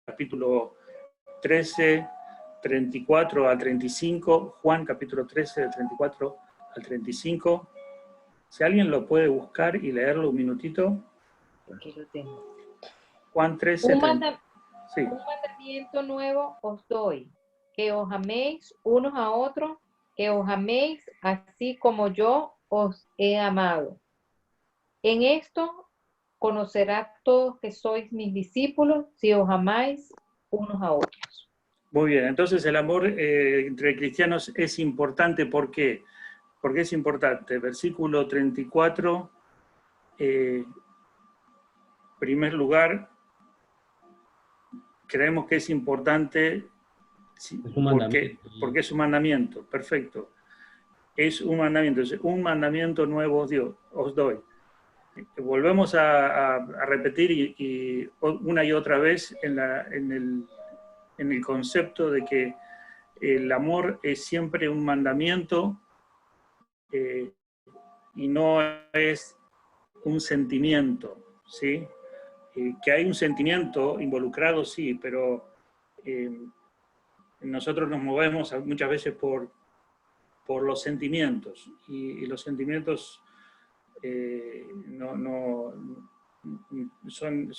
capítulo 13, 34 al 35, Juan capítulo 13, del 34 al 35. Si alguien lo puede buscar y leerlo un minutito. Aquí lo tengo. Juan 13, Un 30. Sí. mandamiento nuevo os doy, que os améis unos a otros, que os améis así como yo os he amado. En esto conocerán todos que sois mis discípulos, si os amáis unos a otros. Muy bien, entonces el amor entre cristianos es importante. ¿Por qué? Porque es importante. Versículo 34, primer lugar, creemos que es importante porque es un mandamiento. Perfecto. Es un mandamiento. Un mandamiento nuevo os doy. Volvemos a repetir y una y otra vez en el concepto de que el amor es siempre un mandamiento y no es un sentimiento, ¿sí? Que hay un sentimiento involucrado, sí, pero nosotros nos movemos muchas veces por los sentimientos y los sentimientos no son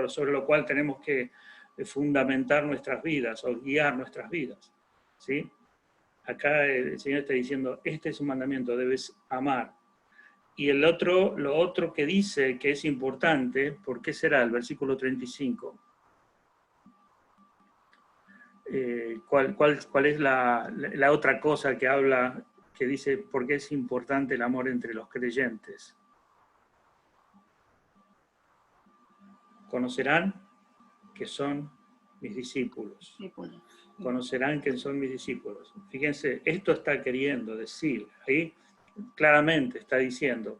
sobre lo cual tenemos que fundamentar nuestras vidas o guiar nuestras vidas, ¿sí? Acá el Señor está diciendo, este es un mandamiento, debes amar. Y lo otro que dice que es importante, ¿por qué será? El versículo 35. ¿Cuál es la otra cosa que habla, que dice por qué es importante el amor entre los creyentes? Conocerán que son mis discípulos. Conocerán que son mis discípulos. Fíjense, esto está queriendo decir, ahí claramente está diciendo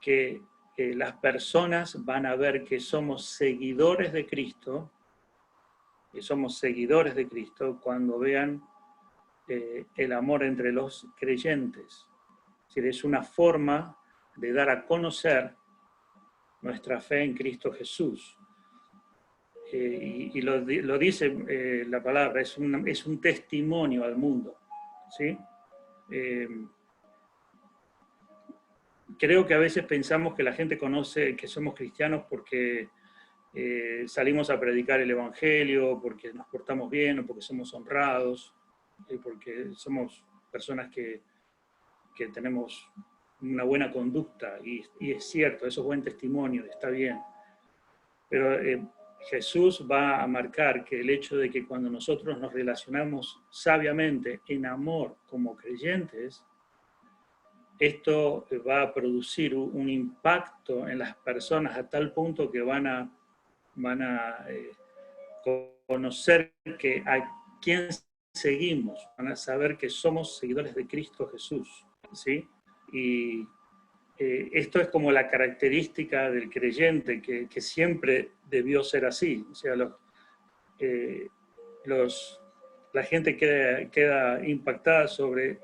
que las personas van a ver que somos seguidores de Cristo, cuando vean el amor entre los creyentes. Es decir, es una forma de dar a conocer nuestra fe en Cristo Jesús. Y lo dice la palabra, es un testimonio al mundo, ¿sí? Creo que a veces pensamos que la gente conoce que somos cristianos porque salimos a predicar el Evangelio, porque nos portamos bien o porque somos honrados, porque somos personas que tenemos una buena conducta, y es cierto, eso es buen testimonio, está bien. Pero Jesús va a marcar que el hecho de que cuando nosotros nos relacionamos sabiamente en amor como creyentes, esto va a producir un impacto en las personas a tal punto que van a conocer a quién seguimos, van a saber que somos seguidores de Cristo Jesús, ¿sí? Y esto es como la característica del creyente, que siempre debió ser así. O sea, la gente queda impactada sobre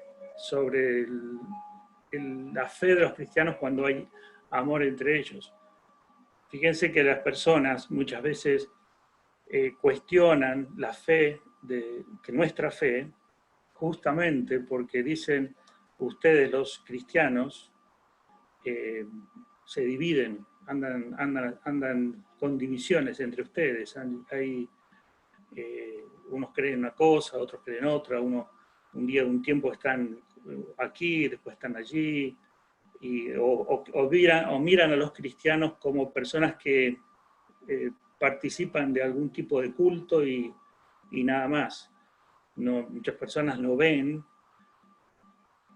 la fe de los cristianos cuando hay amor entre ellos. Fíjense que las personas muchas veces cuestionan la fe, que nuestra fe, justamente porque dicen, ustedes los cristianos se dividen, andan con divisiones entre ustedes. Unos creen una cosa, otros creen otra, un tiempo están aquí, después están allí, o miran a los cristianos como personas que participan de algún tipo de culto y nada más. Muchas personas no ven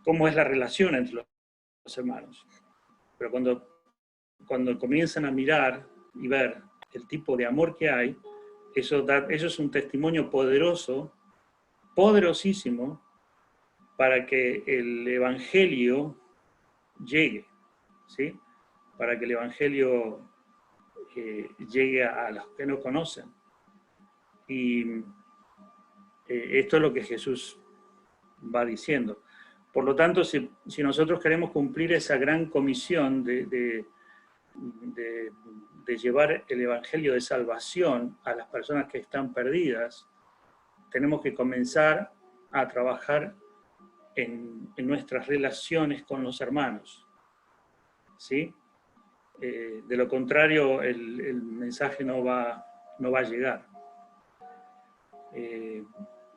cómo es la relación entre los hermanos. Pero cuando comienzan a mirar y ver el tipo de amor que hay, eso es un testimonio poderoso, poderosísimo, para que el Evangelio llegue, ¿sí? Para que el Evangelio llegue a los que no conocen. Y esto es lo que Jesús va diciendo. Por lo tanto, si nosotros queremos cumplir esa gran comisión de de llevar el evangelio de salvación a las personas que están perdidas, tenemos que comenzar a trabajar en nuestras relaciones con los hermanos, ¿sí? De lo contrario, el mensaje no va a llegar.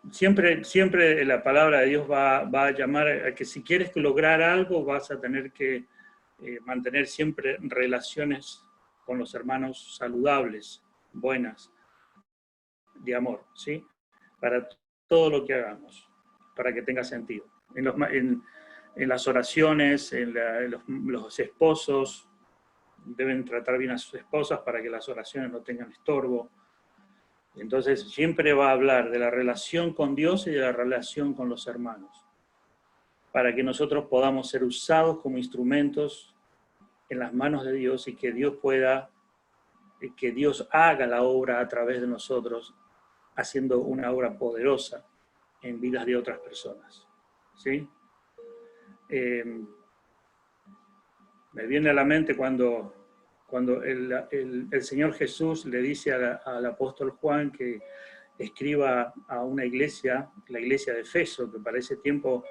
Siempre la palabra de Dios va a llamar a que si quieres lograr algo, vas a tener que mantener siempre relaciones con los hermanos saludables, buenas, de amor, ¿sí? Para todo lo que hagamos, para que tenga sentido. En las oraciones, los esposos deben tratar bien a sus esposas para que las oraciones no tengan estorbo. Entonces siempre va a hablar de la relación con Dios y de la relación con los hermanos, para que nosotros podamos ser usados como instrumentos en las manos de Dios y que Dios haga la obra a través de nosotros, haciendo una obra poderosa en vidas de otras personas. ¿Sí? Me viene a la mente cuando el Señor Jesús le dice al apóstol Juan que escriba a una iglesia, la iglesia de Efeso, que para ese tiempo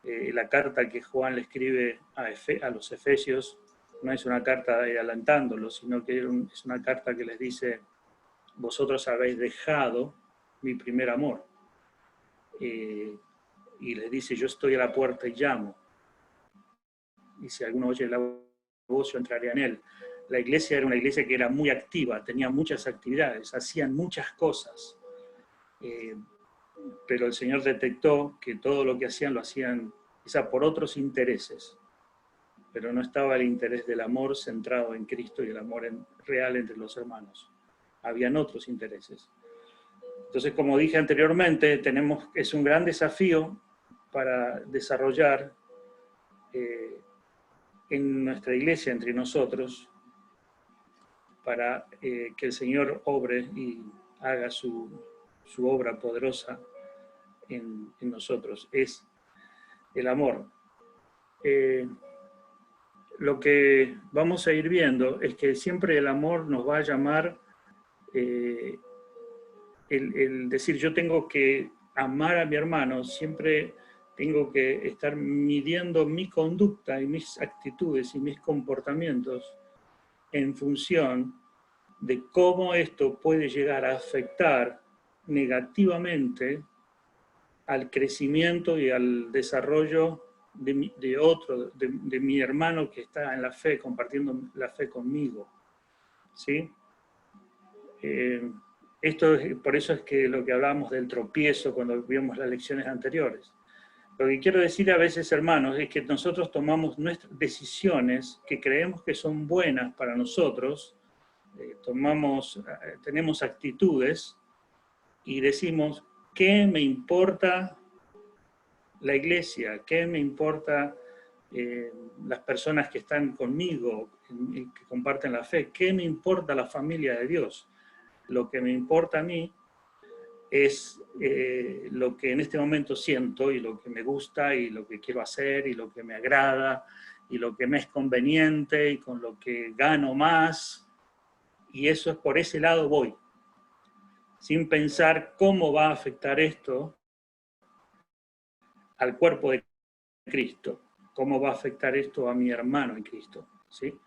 la carta que Juan le escribe a los efesios no es una carta adelantándolos, sino que es una carta que les dice: vosotros habéis dejado mi primer amor. Y les dice: yo estoy a la puerta y llamo. Y si alguno oye la voz, yo entraré en él. La iglesia era una iglesia que era muy activa, tenía muchas actividades, hacían muchas cosas. Pero el Señor detectó que todo lo que hacían lo hacían quizá por otros intereses, pero no estaba el interés del amor centrado en Cristo y el amor real entre los hermanos. Habían otros intereses. Entonces, como dije anteriormente, es un gran desafío para desarrollar en nuestra iglesia, entre nosotros, para que el Señor obre y haga su obra poderosa en nosotros. Es el amor. Lo que vamos a ir viendo es que siempre el amor nos va a llamar el decir: yo tengo que amar a mi hermano, siempre tengo que estar midiendo mi conducta y mis actitudes y mis comportamientos en función de cómo esto puede llegar a afectar negativamente al crecimiento y al desarrollo de mi hermano que está en la fe, compartiendo la fe conmigo. ¿Sí? Por eso es que lo que hablábamos del tropiezo cuando vimos las lecciones anteriores. Lo que quiero decir a veces, hermanos, es que nosotros tomamos nuestras decisiones que creemos que son buenas para nosotros, tenemos actitudes y decimos: ¿qué me importa la iglesia? ¿Qué me importa las personas que están conmigo, que comparten la fe? ¿Qué me importa la familia de Dios? Lo que me importa a mí es lo que en este momento siento y lo que me gusta y lo que quiero hacer y lo que me agrada y lo que me es conveniente y con lo que gano más. Y eso es por ese lado voy, sin pensar cómo va a afectar esto al cuerpo de Cristo, cómo va a afectar esto a mi hermano en Cristo. ¿Sí?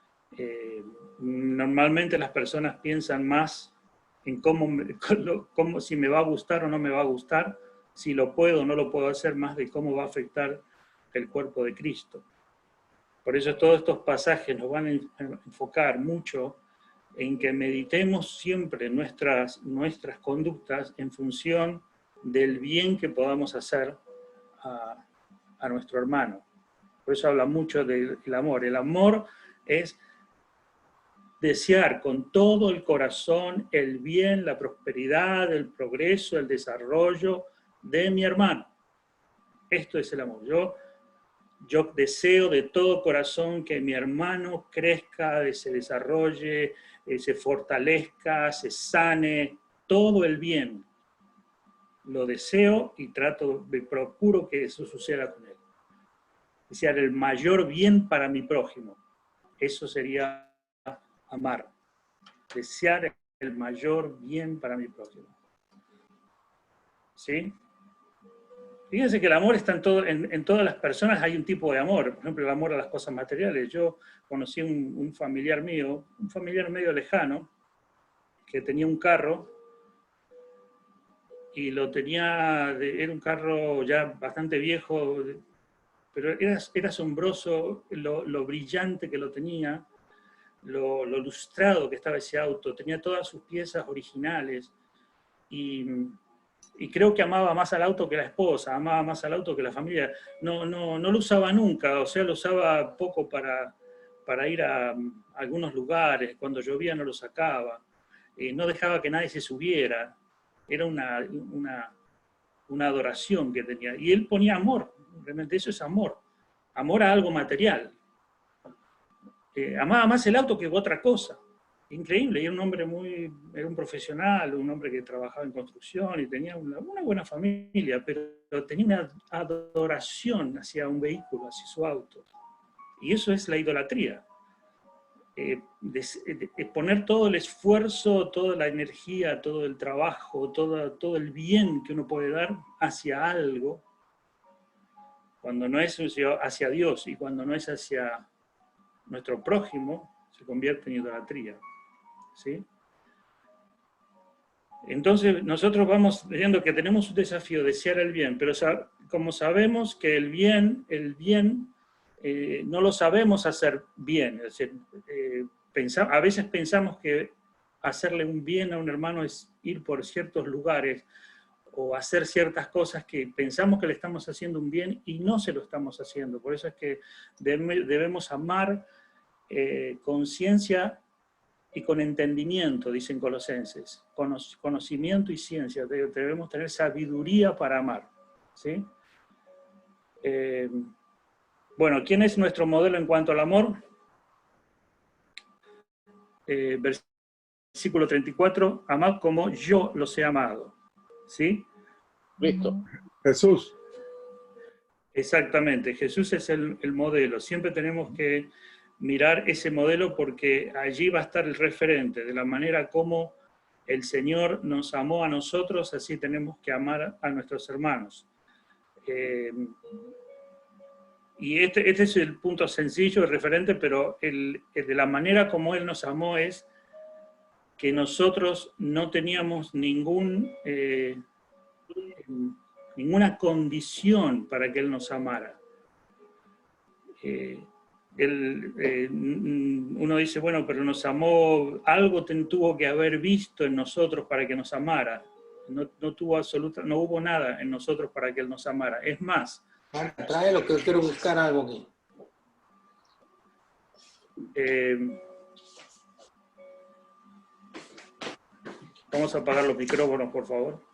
Normalmente las personas piensan más en cómo si me va a gustar o no me va a gustar, si lo puedo o no lo puedo hacer, más de cómo va a afectar el cuerpo de Cristo. Por eso todos estos pasajes nos van a enfocar mucho en que meditemos siempre nuestras conductas en función del bien que podamos hacer a nuestro hermano. Por eso habla mucho del amor. El amor es desear con todo el corazón el bien, la prosperidad, el progreso, el desarrollo de mi hermano. Esto es el amor. Yo deseo de todo corazón que mi hermano crezca, se desarrolle, se fortalezca, se sane, todo el bien. Lo deseo y procuro que eso suceda con él. Desear el mayor bien para mi prójimo. Eso sería amar, desear el mayor bien para mi prójimo. ¿Sí? Fíjense que el amor está en todas las personas, hay un tipo de amor, por ejemplo, el amor a las cosas materiales. Yo conocí un familiar mío, un familiar medio lejano, que tenía un carro, y lo tenía, era un carro ya bastante viejo, pero era asombroso lo brillante que lo tenía, lo lustrado que estaba ese auto, tenía todas sus piezas originales, y creo que amaba más al auto que la esposa, amaba más al auto que la familia. No lo usaba nunca, o sea, lo usaba poco para ir a algunos lugares, cuando llovía no lo sacaba, no dejaba que nadie se subiera, era una adoración que tenía. Y él ponía amor, realmente eso es amor, amor a algo material. Amaba más el auto que otra cosa. Increíble, y era un hombre era un profesional, un hombre que trabajaba en construcción y tenía una buena familia, pero tenía una adoración hacia un vehículo, hacia su auto. Y eso es la idolatría. Poner todo el esfuerzo, toda la energía, todo el trabajo, todo el bien que uno puede dar hacia algo, cuando no es hacia Dios y cuando no es hacia nuestro prójimo, se convierte en idolatría. ¿Sí? Entonces nosotros vamos viendo que tenemos un desafío de desear el bien, pero como sabemos que el bien no lo sabemos hacer bien, es decir, a veces pensamos que hacerle un bien a un hermano es ir por ciertos lugares o hacer ciertas cosas que pensamos que le estamos haciendo un bien y no se lo estamos haciendo. Por eso es que debemos amar con ciencia y con entendimiento, dicen Colosenses, conocimiento y ciencia, debemos tener sabiduría para amar. ¿Sí? Bueno, ¿quién es nuestro modelo en cuanto al amor? Versículo 34, amad como yo los he amado. ¿Sí? Cristo. Jesús. Exactamente, Jesús es el modelo. Siempre tenemos que mirar ese modelo porque allí va a estar el referente de la manera como el Señor nos amó a nosotros, así tenemos que amar a nuestros hermanos. Y este es el punto sencillo, el referente, pero de la manera como Él nos amó es que nosotros no teníamos ninguna condición para que Él nos amara. Uno dice, bueno, pero nos amó, algo tuvo que haber visto en nosotros para que nos amara. No hubo nada en nosotros para que Él nos amara. Es más, Trae lo que quiero buscar algo aquí. Vamos a apagar los micrófonos, por favor.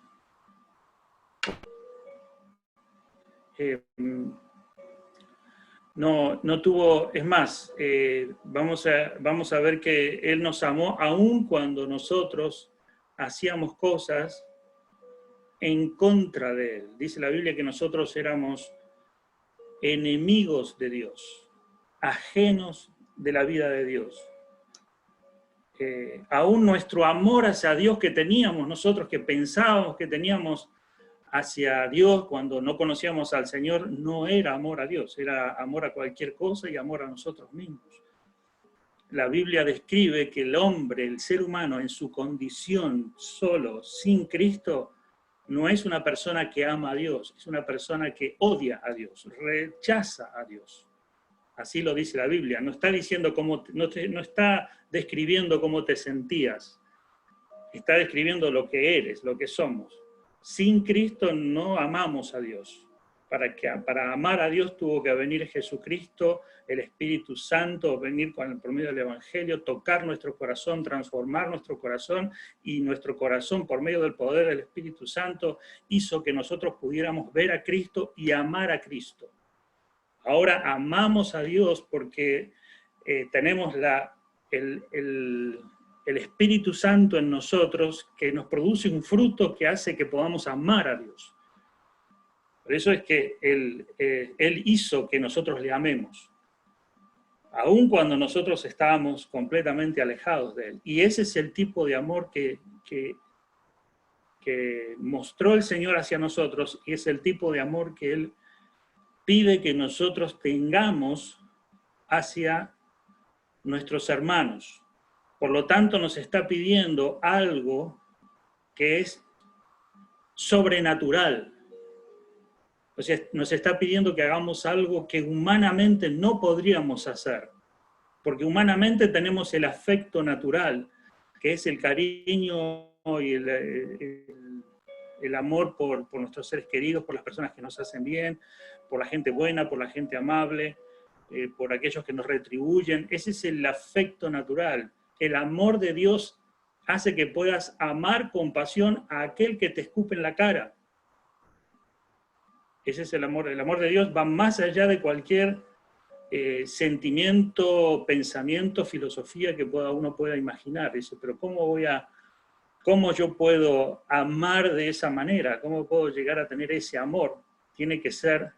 No tuvo, es más, vamos a ver que Él nos amó aún cuando nosotros hacíamos cosas en contra de Él. Dice la Biblia que nosotros éramos enemigos de Dios, ajenos de la vida de Dios. Aún nuestro amor hacia Dios que teníamos nosotros, que pensábamos que teníamos hacia Dios cuando no conocíamos al Señor, no era amor a Dios, era amor a cualquier cosa y amor a nosotros mismos. La Biblia describe que el hombre, el ser humano, en su condición solo, sin Cristo, no es una persona que ama a Dios, es una persona que odia a Dios, rechaza a Dios. Así lo dice la Biblia, no está diciendo no está describiendo cómo te sentías, está describiendo lo que eres, lo que somos. Sin Cristo no amamos a Dios. Para amar a Dios tuvo que venir Jesucristo, el Espíritu Santo, venir por medio del Evangelio, tocar nuestro corazón, transformar nuestro corazón, y nuestro corazón, por medio del poder del Espíritu Santo, hizo que nosotros pudiéramos ver a Cristo y amar a Cristo. Ahora amamos a Dios porque tenemos el Espíritu Santo en nosotros que nos produce un fruto que hace que podamos amar a Dios. Por eso es que Él hizo que nosotros le amemos. aun cuando nosotros estábamos completamente alejados de Él. Y ese es el tipo de amor que mostró el Señor hacia nosotros, y es el tipo de amor que Él pide que nosotros tengamos hacia nuestros hermanos. Por lo tanto, nos está pidiendo algo que es sobrenatural. O sea, nos está pidiendo que hagamos algo que humanamente no podríamos hacer, porque humanamente tenemos el afecto natural, que es el cariño y el amor por nuestros seres queridos, por las personas que nos hacen bien, por la gente buena, por la gente amable, por aquellos que nos retribuyen. Ese es el afecto natural. El amor de Dios hace que puedas amar con pasión a aquel que te escupe en la cara. Ese es el amor. El amor de Dios va más allá de cualquier sentimiento, pensamiento, filosofía que uno pueda imaginar. Dice, pero ¿cómo yo puedo amar de esa manera? ¿Cómo puedo llegar a tener ese amor? Tiene que ser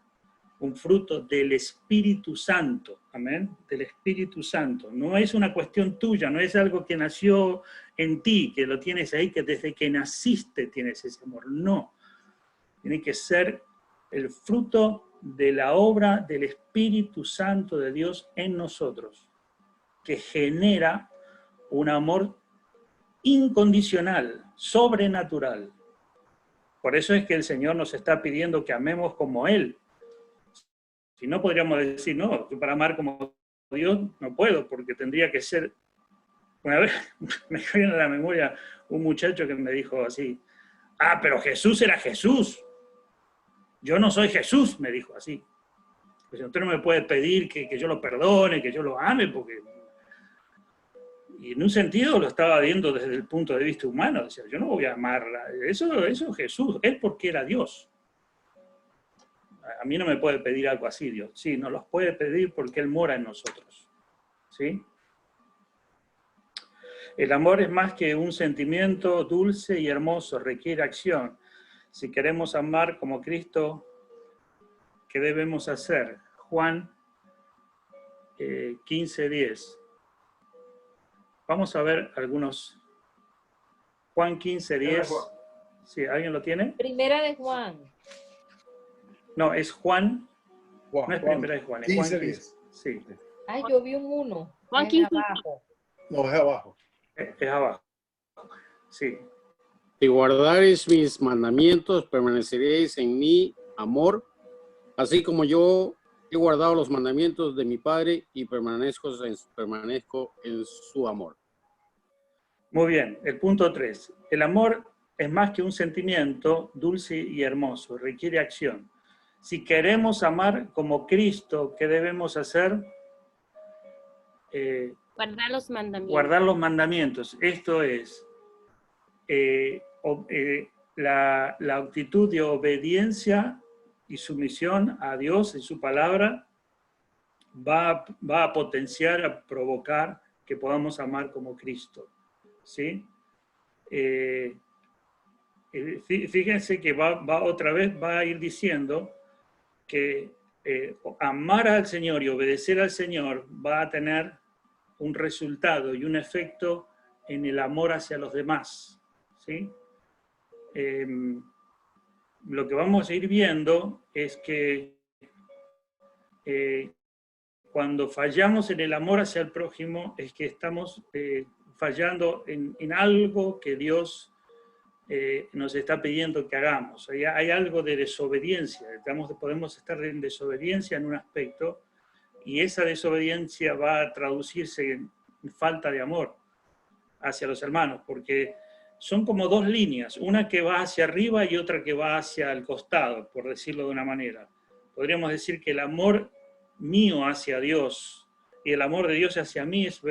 un fruto del Espíritu Santo, amén, del Espíritu Santo. No es una cuestión tuya, no es algo que nació en ti, que lo tienes ahí, que desde que naciste tienes ese amor. No, tiene que ser el fruto de la obra del Espíritu Santo de Dios en nosotros, que genera un amor incondicional, sobrenatural. Por eso es que el Señor nos está pidiendo que amemos como Él. Si no, podríamos decir, no, yo para amar como Dios no puedo, porque tendría que ser... Una vez me viene a la memoria un muchacho que me dijo así, pero Jesús era Jesús. Yo no soy Jesús, me dijo así. Pues usted no me puede pedir que yo lo perdone, que yo lo ame, porque... Y en un sentido lo estaba viendo desde el punto de vista humano. Decía, yo no voy a amarla. Eso es Jesús, él porque era Dios. A mí no me puede pedir algo así, Dios. Sí, nos los puede pedir porque Él mora en nosotros. ¿Sí? El amor es más que un sentimiento dulce y hermoso, requiere acción. Si queremos amar como Cristo, ¿qué debemos hacer? Juan 15:10. Vamos a ver algunos. Juan 15:10. ¿Sí, alguien lo tiene? Primera de Juan. No, es Juan. No es primera de Juan, es Juan 15. Sí. Ay, yo vi un 1. Juan 15. Abajo. No, es abajo. Es abajo. Sí. Si guardareis mis mandamientos, permaneceréis en mi amor, así como yo he guardado los mandamientos de mi Padre y permanezco en su amor. Muy bien, el punto 3. El amor es más que un sentimiento dulce y hermoso, requiere acción. Si queremos amar como Cristo, ¿qué debemos hacer? Guardar los mandamientos. Guardar los mandamientos. Esto es la actitud de obediencia y sumisión a Dios y su palabra va a potenciar, a provocar que podamos amar como Cristo. ¿Sí? Fíjense que otra vez va a ir diciendo que amar al Señor y obedecer al Señor va a tener un resultado y un efecto en el amor hacia los demás. ¿Sí? Lo que vamos a ir viendo es que cuando fallamos en el amor hacia el prójimo es que estamos fallando en algo que Dios nos está pidiendo que hagamos. Hay algo de desobediencia, podemos estar en desobediencia en un aspecto y esa desobediencia va a traducirse en falta de amor hacia los hermanos, porque son como dos líneas, una que va hacia arriba y otra que va hacia el costado, por decirlo de una manera. Podríamos decir que el amor mío hacia Dios y el amor de Dios hacia mí es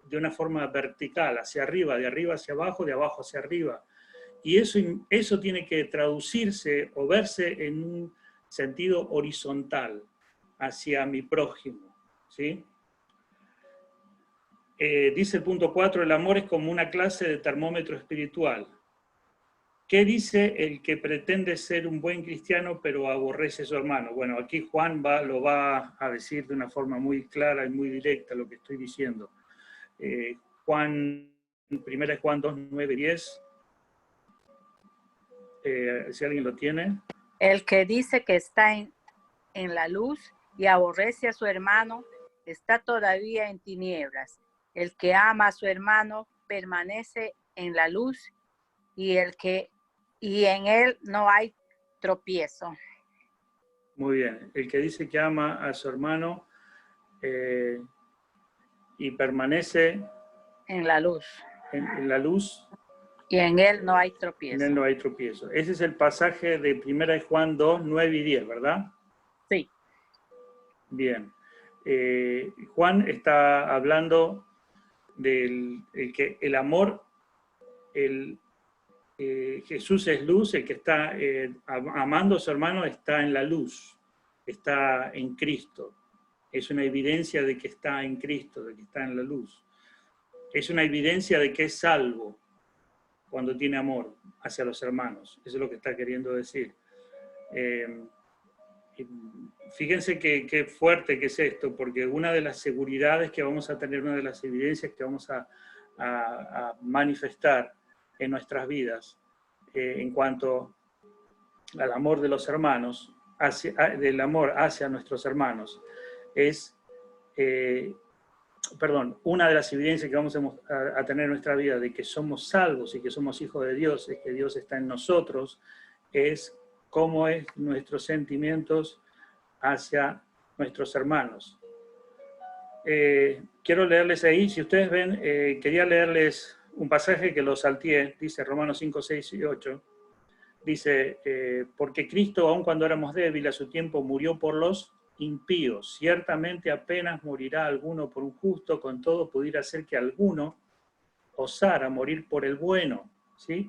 de una forma vertical, hacia arriba, de arriba hacia abajo, de abajo hacia arriba. Y eso tiene que traducirse o verse en un sentido horizontal, hacia mi prójimo. ¿Sí? Dice el punto 4, el amor es como una clase de termómetro espiritual. ¿qué dice el que pretende ser un buen cristiano pero aborrece a su hermano? Bueno, aquí Juan lo va a decir de una forma muy clara y muy directa lo que estoy diciendo. Juan 1 Juan 2, 9, 10. Si alguien lo tiene. El que dice que está en la luz y aborrece a su hermano, está todavía en tinieblas. El que ama a su hermano permanece en la luz y en él no hay tropiezo. Muy bien. El que dice que ama a su hermano y permanece en la luz. En la luz. Y en él no hay tropiezo. En él no hay tropiezo. Ese es el pasaje de 1 Juan 2, 9 y 10, ¿verdad? Sí. Bien. Juan está hablando del que el amor, Jesús es luz, el que está amando a su hermano está en la luz, está en Cristo. Es una evidencia de que está en Cristo, de que está en la luz. Es una evidencia de que es salvo cuando tiene amor hacia los hermanos. Eso es lo que está queriendo decir. Fíjense qué fuerte que es esto, porque una de las seguridades que vamos a tener, una de las evidencias que vamos a manifestar en nuestras vidas en cuanto al amor de los hermanos, del amor hacia nuestros hermanos, es, una de las evidencias que vamos a tener en nuestra vida de que somos salvos y que somos hijos de Dios, es que Dios está en nosotros, es cómo es nuestros sentimientos hacia nuestros hermanos. Quiero leerles ahí, si ustedes ven, quería leerles un pasaje que lo salteé, dice Romanos 5, 6 y 8, dice, porque Cristo, aun cuando éramos débiles, a su tiempo murió por los impíos. Ciertamente apenas morirá alguno por un justo, con todo pudiera ser que alguno osara morir por el bueno, ¿sí?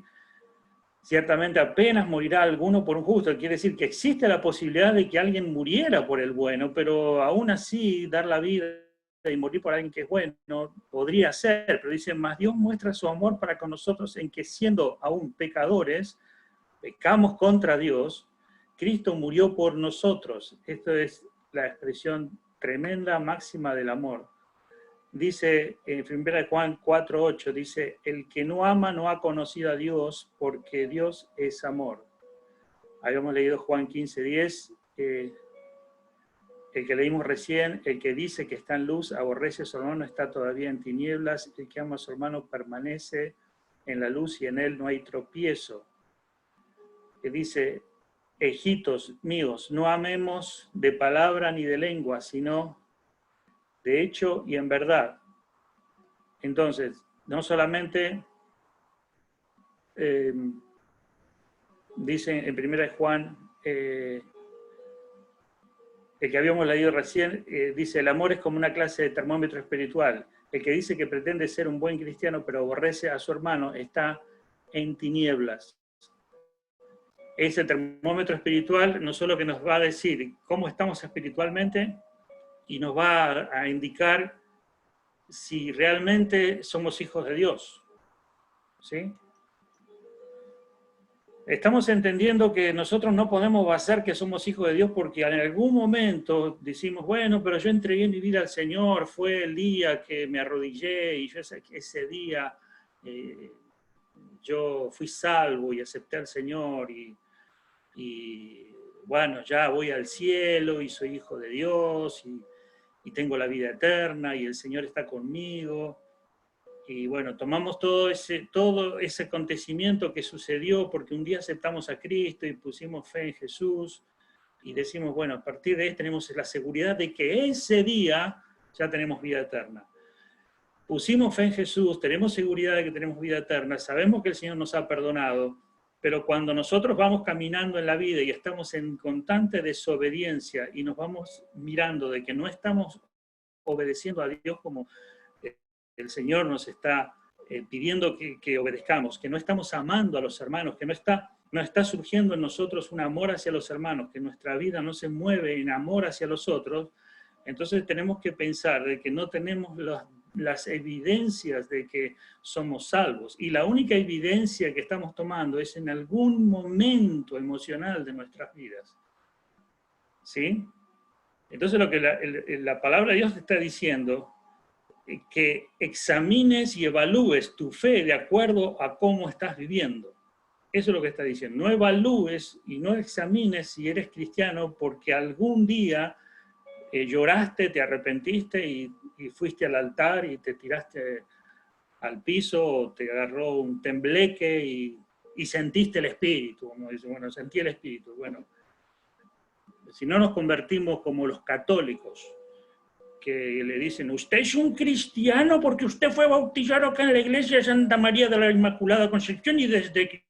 Ciertamente apenas morirá alguno por un justo, quiere decir que existe la posibilidad de que alguien muriera por el bueno, pero aún así dar la vida y morir por alguien que es bueno podría ser, pero dice, más Dios muestra su amor para con nosotros en que siendo aún pecadores, pecamos contra Dios, Cristo murió por nosotros. Esto es la expresión tremenda, máxima del amor. Dice en 1 Juan 4:8, dice, el que no ama no ha conocido a Dios, porque Dios es amor. Habíamos leído Juan 15:10, el que leímos recién, el que dice que está en luz, aborrece a su hermano, está todavía en tinieblas, el que ama a su hermano permanece en la luz y en él no hay tropiezo. Que dice, hijitos míos, no amemos de palabra ni de lengua, sino de hecho y en verdad. Entonces, no solamente dice en 1 Juan, el que habíamos leído recién, dice, el amor es como una clase de termómetro espiritual. El que dice que pretende ser un buen cristiano pero aborrece a su hermano está en tinieblas. Ese termómetro espiritual no solo que nos va a decir cómo estamos espiritualmente, y nos va a indicar si realmente somos hijos de Dios. ¿Sí? Estamos entendiendo que nosotros no podemos basar que somos hijos de Dios porque en algún momento decimos, bueno, pero yo entregué mi vida al Señor, fue el día que me arrodillé y yo ese día yo fui salvo y acepté al Señor y bueno, ya voy al cielo y soy hijo de Dios y tengo la vida eterna y el Señor está conmigo. Y bueno, tomamos todo ese acontecimiento que sucedió porque un día aceptamos a Cristo y pusimos fe en Jesús y decimos, bueno, a partir de ahí tenemos la seguridad de que ese día ya tenemos vida eterna. Pusimos fe en Jesús, tenemos seguridad de que tenemos vida eterna, sabemos que el Señor nos ha perdonado, pero cuando nosotros vamos caminando en la vida y estamos en constante desobediencia y nos vamos mirando de que no estamos obedeciendo a Dios como el Señor nos está pidiendo que obedezcamos, que no estamos amando a los hermanos, que no está surgiendo en nosotros un amor hacia los hermanos, que nuestra vida no se mueve en amor hacia los otros, entonces tenemos que pensar de que no tenemos las evidencias de que somos salvos. Y la única evidencia que estamos tomando es en algún momento emocional de nuestras vidas. ¿Sí? Entonces lo que la palabra de Dios te está diciendo, que examines y evalúes tu fe de acuerdo a cómo estás viviendo. Eso es lo que está diciendo. No evalúes y no examines si eres cristiano porque algún día lloraste, te arrepentiste y fuiste al altar y te tiraste al piso o te agarró un tembleque y sentiste el Espíritu. Uno dice, bueno, sentí el Espíritu. Bueno, si no nos convertimos como los católicos, que le dicen, usted es un cristiano porque usted fue bautizado acá en la iglesia de Santa María de la Inmaculada Concepción y desde que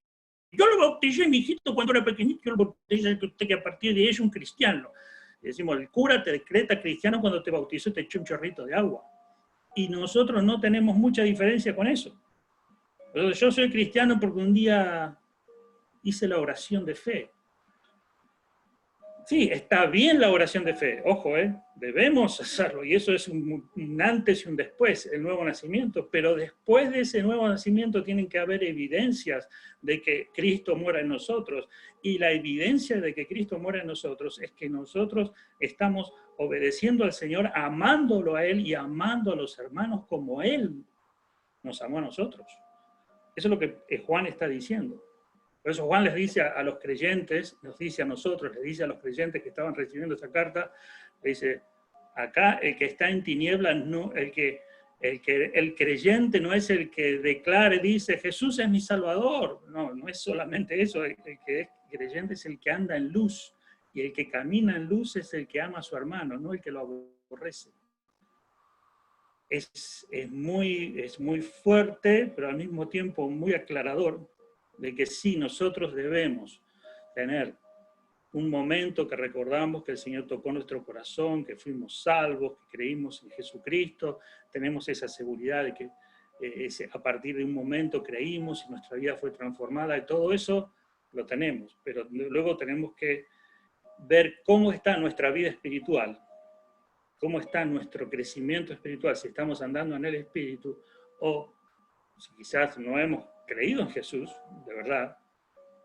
yo lo bauticé, mi hijito, cuando era pequeñito, yo lo bauticé, usted que a partir de ahí es un cristiano. Le decimos, el cura te decreta cristiano cuando te bautizó y te echó un chorrito de agua. Y nosotros no tenemos mucha diferencia con eso. Entonces, yo soy cristiano porque un día hice la oración de fe. Sí, está bien la oración de fe, ojo, debemos hacerlo, y eso es un antes y un después, el nuevo nacimiento, pero después de ese nuevo nacimiento tienen que haber evidencias de que Cristo muera en nosotros, y la evidencia de que Cristo muera en nosotros es que nosotros estamos obedeciendo al Señor, amándolo a Él y amando a los hermanos como Él nos amó a nosotros. Eso es lo que Juan está diciendo. Por eso Juan les dice a los creyentes, nos dice a nosotros, les dice a los creyentes que estaban recibiendo esta carta, le dice, acá el que está en tinieblas, no, el creyente no es el que declare, dice, Jesús es mi Salvador. No, no es solamente eso, el que es creyente es el que anda en luz, y el que camina en luz es el que ama a su hermano, no el que lo aborrece. Es muy fuerte, pero al mismo tiempo muy aclarador, de que sí, nosotros debemos tener un momento que recordamos que el Señor tocó nuestro corazón, que fuimos salvos, que creímos en Jesucristo, tenemos esa seguridad de que a partir de un momento creímos y nuestra vida fue transformada, y todo eso lo tenemos, pero luego tenemos que ver cómo está nuestra vida espiritual, cómo está nuestro crecimiento espiritual, si estamos andando en el Espíritu, o si quizás no hemos creído en Jesús, de verdad,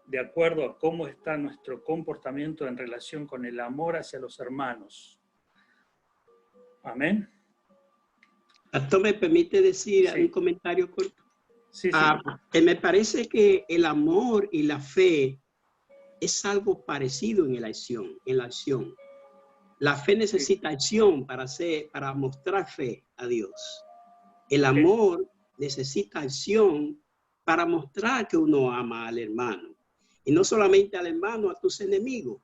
de acuerdo a cómo está nuestro comportamiento en relación con el amor hacia los hermanos. Amén. Pastor, ¿me permite decir Sí. un comentario corto? Sí, sí. Me parece que el amor y la fe es algo parecido en la acción. La fe necesita acción para mostrar fe a Dios. El amor necesita acción para mostrar que uno ama al hermano. Y no solamente al hermano, a tus enemigos.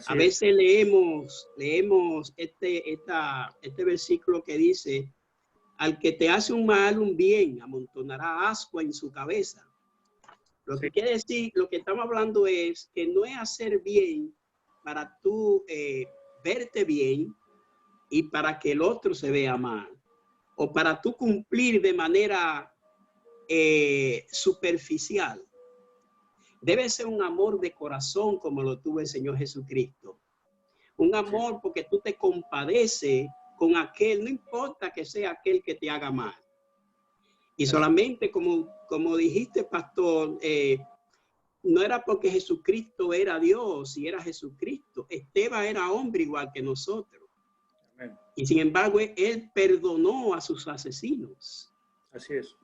A veces leemos este versículo que dice, al que te hace un mal, un bien, amontonará ascua en su cabeza. Lo que quiere decir, lo que estamos hablando es que no es hacer bien para tú verte bien y para que el otro se vea mal, o para tú cumplir de manera superficial. Debe ser un amor de corazón como lo tuvo el Señor Jesucristo. Un amor porque tú te compadeces con aquel, no importa que sea aquel que te haga mal. Y solamente como dijiste, pastor, no era porque Jesucristo era Dios y era Jesucristo. Esteban era hombre igual que nosotros. Amén. Y sin embargo, él perdonó a sus asesinos. Así es.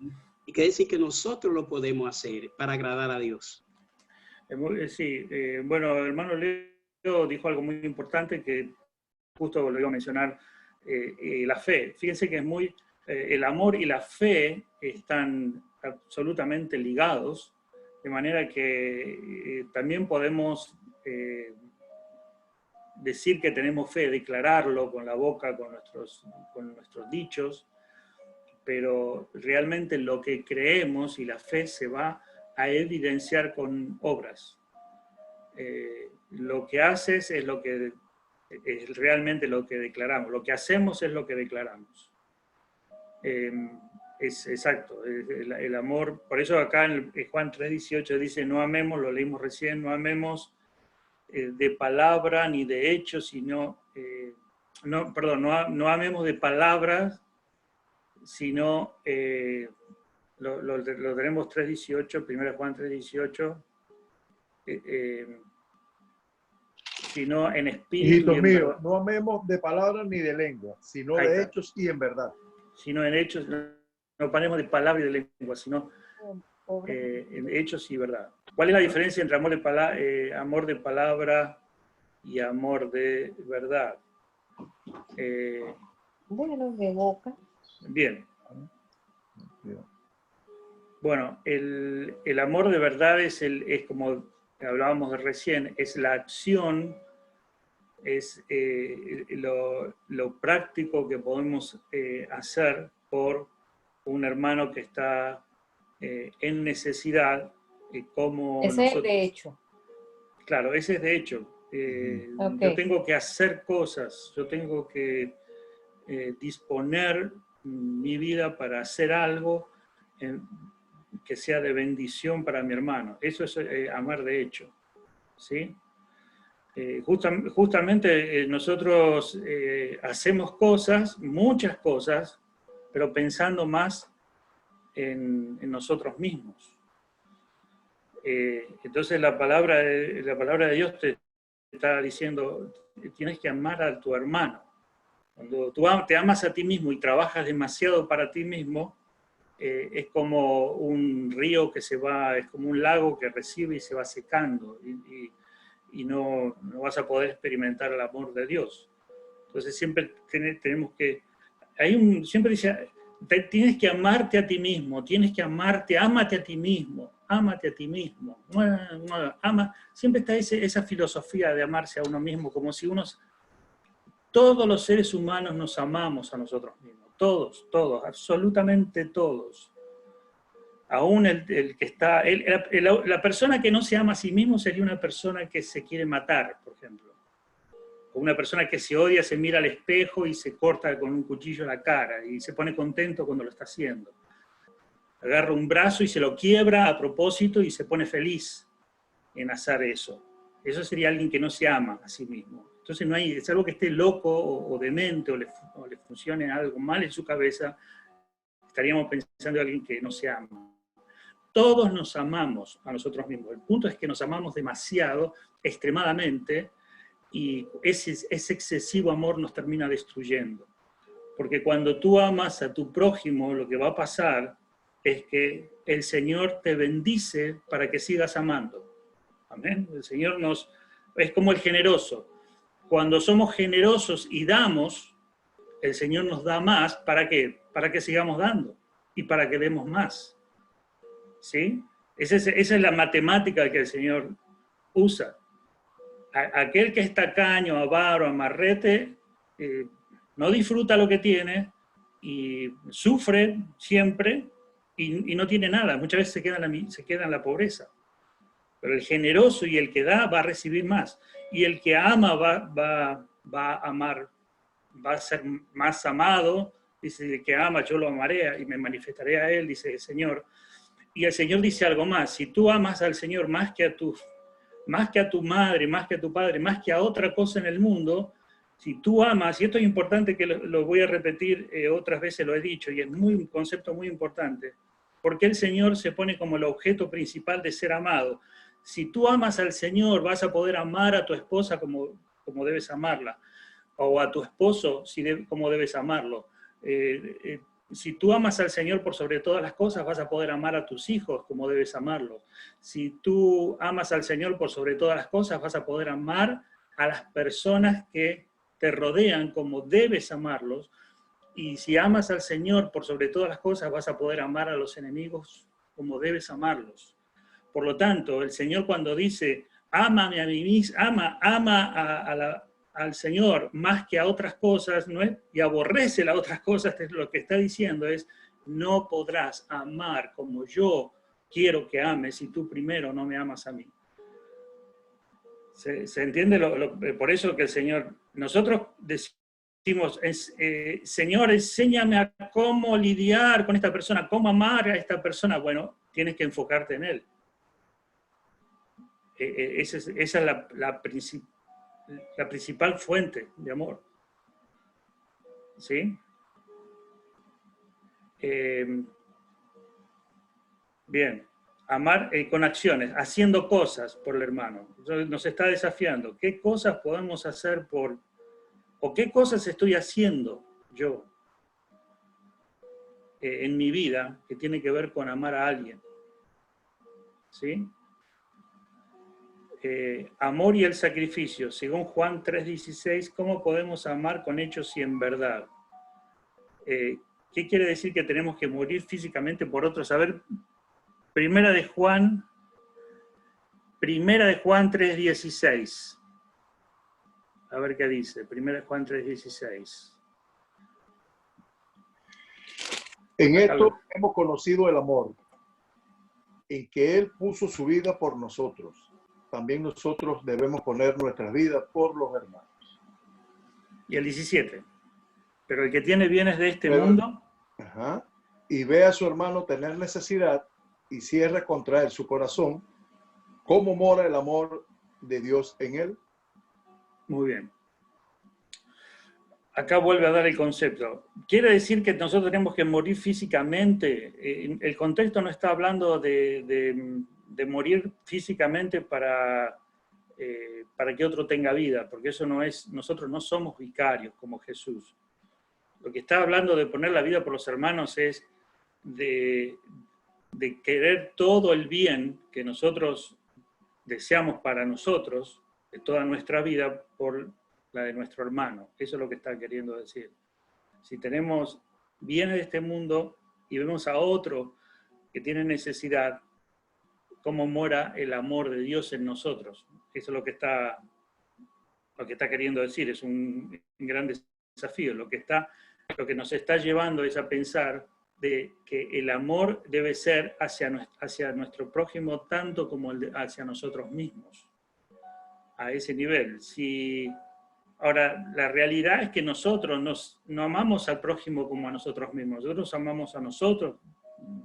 Y quiere decir que nosotros lo podemos hacer para agradar a Dios. Sí, bueno, hermano Leo dijo algo muy importante que justo lo iba a mencionar, la fe. Fíjense que es muy, el amor y la fe están absolutamente ligados, de manera que también podemos decir que tenemos fe, declararlo con la boca, con nuestros dichos, pero realmente lo que creemos y la fe se va a evidenciar con obras. Lo que haces es realmente lo que declaramos, lo que hacemos es lo que declaramos. Es exacto, el amor, por eso acá en Juan 3:18 dice, no amemos, lo leímos recién, no amemos de palabra ni de hecho, sino, no amemos de palabras, sino, lo tenemos 3.18, 1 Juan 3.18, sino en espíritu Hijitos y en míos, verdad. no amemos de palabras ni de lengua, sino Ahí de está. hechos y en verdad. Sino en hechos, no paremos de palabra y de lengua, sino en hechos y verdad. ¿Cuál es la diferencia entre amor de palabra y amor de verdad? Bueno, de boca. Bien. Bueno, el amor de verdad es como hablábamos de recién, es la acción, es lo práctico que podemos hacer por un hermano que está en necesidad, como Ese nosotros. es de hecho. Claro, ese es de hecho. Ok. Yo tengo que hacer cosas, yo tengo que disponer mi vida para hacer algo que sea de bendición para mi hermano. Eso es amar de hecho. ¿Sí? Justamente nosotros hacemos cosas, muchas cosas, pero pensando más en nosotros mismos. Entonces la palabra de Dios te está diciendo, tienes que amar a tu hermano. Cuando tú te amas a ti mismo y trabajas demasiado para ti mismo, es como un río que se va, es como un lago que recibe y se va secando, y no vas a poder experimentar el amor de Dios. Entonces siempre tenemos que, siempre dice, tienes que amarte a ti mismo, tienes que amarte, ámate a ti mismo, ámate a ti mismo, ama. Siempre está esa filosofía de amarse a uno mismo, como si todos los seres humanos nos amamos a nosotros mismos, todos, absolutamente todos. Aún el que está, la persona que no se ama a sí mismo sería una persona que se quiere matar, por ejemplo. O una persona que se odia, se mira al espejo y se corta con un cuchillo la cara y se pone contento cuando lo está haciendo. Agarra un brazo y se lo quiebra a propósito y se pone feliz en hacer eso. Eso sería alguien que no se ama a sí mismo. Entonces es algo que esté loco o demente o le funcione algo mal en su cabeza, estaríamos pensando en alguien que no se ama. Todos nos amamos a nosotros mismos. El punto es que nos amamos demasiado, extremadamente, y ese excesivo amor nos termina destruyendo. Porque cuando tú amas a tu prójimo, lo que va a pasar es que el Señor te bendice para que sigas amando. Amén. El Señor es como el generoso. Cuando somos generosos y damos, el Señor nos da más. ¿Para qué? Para que sigamos dando y para que demos más. ¿Sí? Esa es la matemática que el Señor usa. Aquel que es tacaño, avaro, amarrete, no disfruta lo que tiene y sufre siempre y no tiene nada. Muchas veces se queda en la pobreza. Pero el generoso y el que da va a recibir más. Y el que ama va a amar, va a ser más amado. Dice, el que ama yo lo amaré y me manifestaré a él, dice el Señor. Y el Señor dice algo más: si tú amas al Señor más que a tu madre, más que a tu padre, más que a otra cosa en el mundo, si tú amas, y esto es importante que lo voy a repetir, otras veces lo he dicho, y es un concepto muy importante, porque el Señor se pone como el objeto principal de ser amado. Si tú amas al Señor, vas a poder amar a tu esposa como debes amarla, o a tu esposo como debes amarlo. Si tú amas al Señor por sobre todas las cosas, vas a poder amar a tus hijos como debes amarlos. Si tú amas al Señor por sobre todas las cosas, vas a poder amar a las personas que te rodean como debes amarlos. Y si amas al Señor por sobre todas las cosas, vas a poder amar a los enemigos como debes amarlos. Por lo tanto, el Señor cuando dice, ámame a mí mismo, al Señor más que a otras cosas, ¿no es? Y aborrece las otras cosas, lo que está diciendo es, no podrás amar como yo quiero que ames si tú primero no me amas a mí. ¿Se entiende? Por eso que el Señor, nosotros decimos, Señor, enséñame a cómo lidiar con esta persona, cómo amar a esta persona. Bueno, tienes que enfocarte en Él. Esa es la principal fuente de amor. ¿Sí? Bien, amar con acciones, haciendo cosas por el hermano. Entonces, nos está desafiando. ¿Qué cosas podemos hacer o qué cosas estoy haciendo yo en mi vida que tiene que ver con amar a alguien? ¿Sí? Amor y el sacrificio. Según Juan 3:16, ¿cómo podemos amar con hechos y en verdad? ¿Qué quiere decir que tenemos que morir físicamente por otros? A ver, Primera de Juan 3:16. A ver qué dice. Primera de Juan 3:16. En esto hemos conocido el amor, en que Él puso su vida por nosotros. También nosotros debemos poner nuestras vidas por los hermanos. Y el 17. Pero el que tiene bienes de este mundo. Ajá, y ve a su hermano tener necesidad y cierra contra él su corazón, ¿cómo mora el amor de Dios en él? Muy bien. Acá vuelve a dar el concepto. Quiere decir que nosotros tenemos que morir físicamente. El contexto no está hablando de morir físicamente para que otro tenga vida, porque eso no es, nosotros no somos vicarios como Jesús. Lo que está hablando de poner la vida por los hermanos es de querer todo el bien que nosotros deseamos para nosotros, de toda nuestra vida, por la de nuestro hermano. Eso es lo que está queriendo decir. Si tenemos bienes de este mundo y vemos a otro que tiene necesidad, ¿cómo mora el amor de Dios en nosotros? Eso es lo que está queriendo decir. Es un gran desafío. Lo que nos está llevando es a pensar de que el amor debe ser hacia nuestro prójimo tanto como hacia nosotros mismos. A ese nivel. Ahora, la realidad es que nosotros no amamos al prójimo como a nosotros mismos. Nosotros amamos a nosotros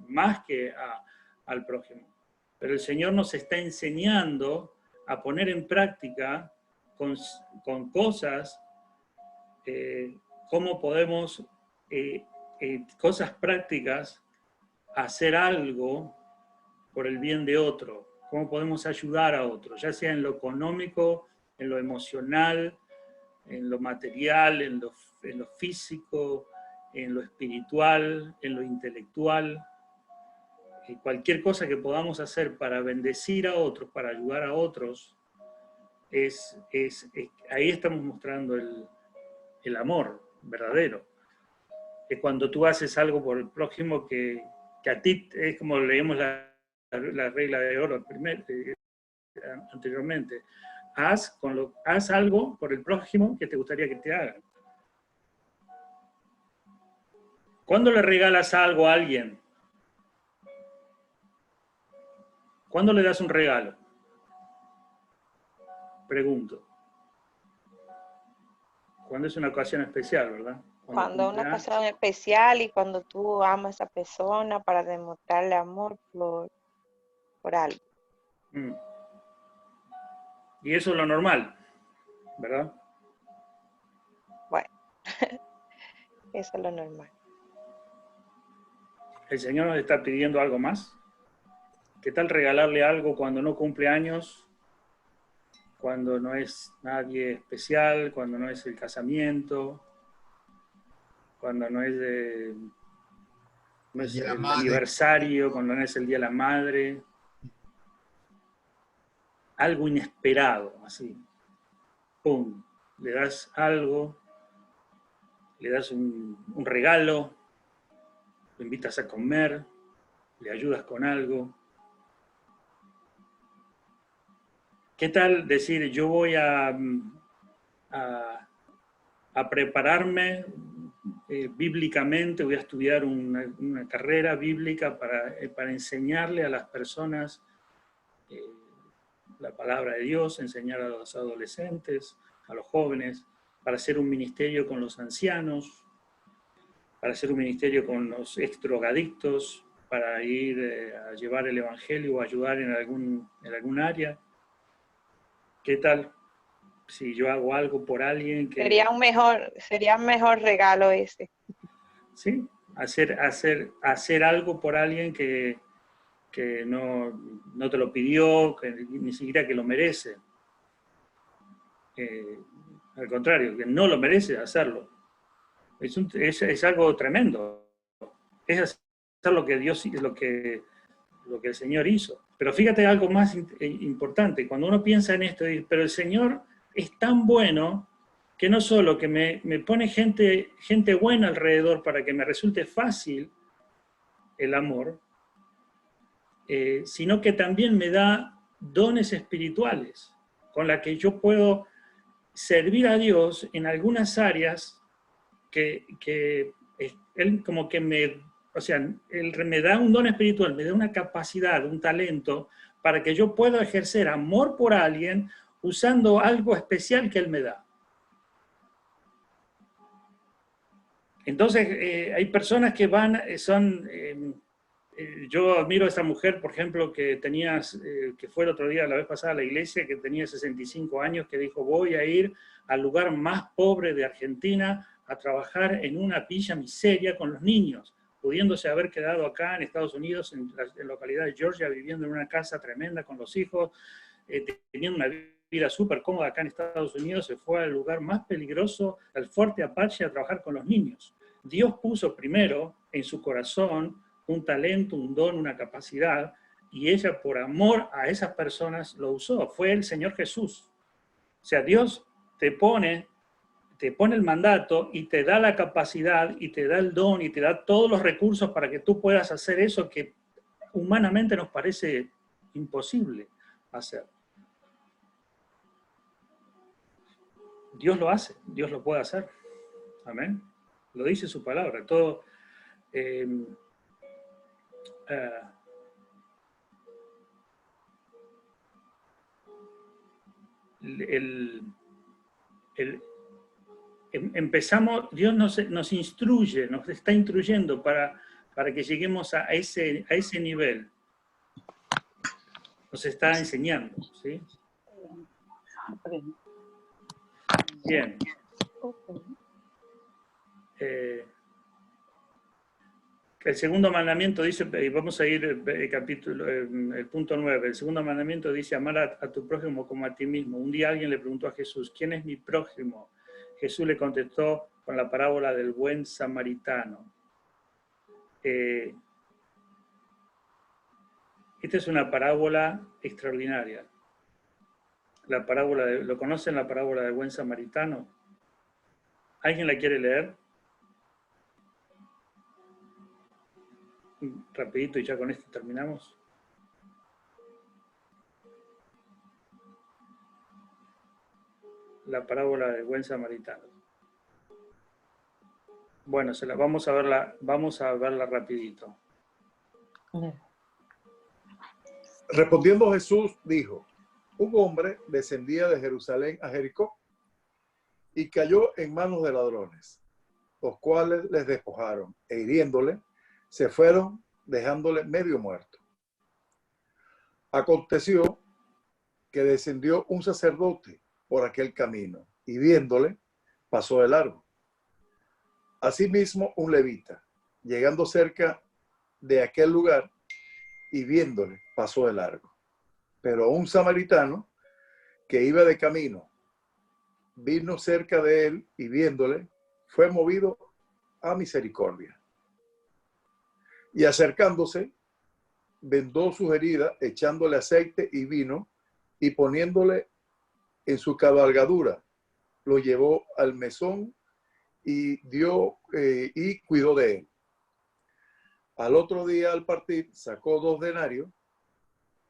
más que al prójimo. Pero el Señor nos está enseñando a poner en práctica con cosas, cómo podemos, cosas prácticas, hacer algo por el bien de otro. Cómo podemos ayudar a otro, ya sea en lo económico, en lo emocional, en lo material, en lo físico, en lo espiritual, en lo intelectual. Cualquier cosa que podamos hacer para bendecir a otros, para ayudar a otros, ahí estamos mostrando el amor verdadero. Es cuando tú haces algo por el prójimo que a ti, es como leemos la regla de oro anteriormente. Haz algo por el prójimo que te gustaría que te hagan. ¿Cuándo le regalas algo a alguien? ¿Cuándo le das un regalo? Pregunto. Cuando es una ocasión especial, ¿verdad? Cuando es una ocasión especial y cuando tú amas a esa persona para demostrarle amor por algo. Y eso es lo normal, ¿verdad? Bueno, eso es lo normal. ¿El Señor nos está pidiendo algo más? ¿Qué tal regalarle algo cuando no cumple años? Cuando no es nadie especial, cuando no es el casamiento, cuando no es el aniversario, cuando no es el Día de la Madre. Algo inesperado, así. ¡Pum! Le das algo, le das un regalo, lo invitas a comer, le ayudas con algo. ¿Qué tal decir, yo voy a prepararme bíblicamente, voy a estudiar una carrera bíblica para enseñarle a las personas la palabra de Dios, enseñar a los adolescentes, a los jóvenes, para hacer un ministerio con los ancianos, para hacer un ministerio con los exdrogadictos, para ir a llevar el evangelio o ayudar en algún área? ¿Qué tal si yo hago algo por alguien que... Sería mejor regalo ese. Sí, hacer algo por alguien que no te lo pidió, que ni siquiera que lo merece. Al contrario, que no lo merece hacerlo. Es algo tremendo. Es hacer lo que Dios, lo que el Señor hizo. Pero fíjate algo más importante. Cuando uno piensa en esto, dice, pero el Señor es tan bueno que no solo que me pone gente buena alrededor para que me resulte fácil el amor, sino que también me da dones espirituales con las que yo puedo servir a Dios en algunas áreas que Él como que Él me da un don espiritual, me da una capacidad, un talento, para que yo pueda ejercer amor por alguien usando algo especial que Él me da. Entonces, hay personas que yo admiro a esta mujer, por ejemplo, que fue el otro día, la vez pasada, a la iglesia, que tenía 65 años, que dijo, voy a ir al lugar más pobre de Argentina a trabajar en una villa miseria con los niños, pudiéndose haber quedado acá en Estados Unidos, en la localidad de Georgia, viviendo en una casa tremenda con los hijos, teniendo una vida súper cómoda acá en Estados Unidos, se fue al lugar más peligroso, al Fuerte Apache, a trabajar con los niños. Dios puso primero en su corazón un talento, un don, una capacidad, y ella por amor a esas personas lo usó. Fue el Señor Jesús. O sea, Dios te pone el mandato y te da la capacidad y te da el don y te da todos los recursos para que tú puedas hacer eso que humanamente nos parece imposible hacer. Dios lo hace, Dios lo puede hacer. Amén. Lo dice su palabra. Todo... empezamos, Dios nos instruye, nos está instruyendo para que lleguemos a ese nivel. Nos está enseñando, ¿sí? Bien. El segundo mandamiento dice, y vamos a ir el punto 9, el segundo mandamiento dice, amar a tu prójimo como a ti mismo. Un día alguien le preguntó a Jesús, ¿quién es mi prójimo? Jesús le contestó con la parábola del buen samaritano. Esta es una parábola extraordinaria. ¿Lo conocen, la parábola del buen samaritano? ¿Alguien la quiere leer? Rapidito y ya con esto terminamos. La parábola del buen samaritano. Bueno, vamos a verla rapidito. Respondiendo Jesús dijo, un hombre descendía de Jerusalén a Jericó y cayó en manos de ladrones, los cuales les despojaron e hiriéndole, se fueron dejándole medio muerto. Aconteció que descendió un sacerdote por aquel camino y viéndole, pasó de largo. Asimismo un levita, llegando cerca de aquel lugar y viéndole, pasó de largo. Pero un samaritano que iba de camino, vino cerca de él y viéndole, fue movido a misericordia. Y acercándose, vendó sus heridas, echándole aceite y vino, y poniéndole en su cabalgadura, lo llevó al mesón y cuidó de él. Al otro día, al partir, sacó 2 denarios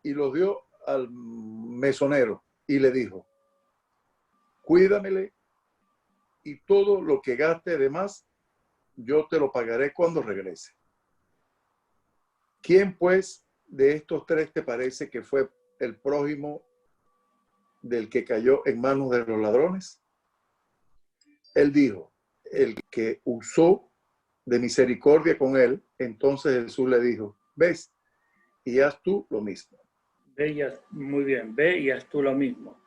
y los dio al mesonero y le dijo, cuídamele y todo lo que gaste de más, yo te lo pagaré cuando regrese. ¿Quién, pues, de estos 3 te parece que fue el prójimo del que cayó en manos de los ladrones? Él dijo, el que usó de misericordia con él. Entonces Jesús le dijo, ves y haz tú lo mismo. Muy bien, ve y haz tú lo mismo.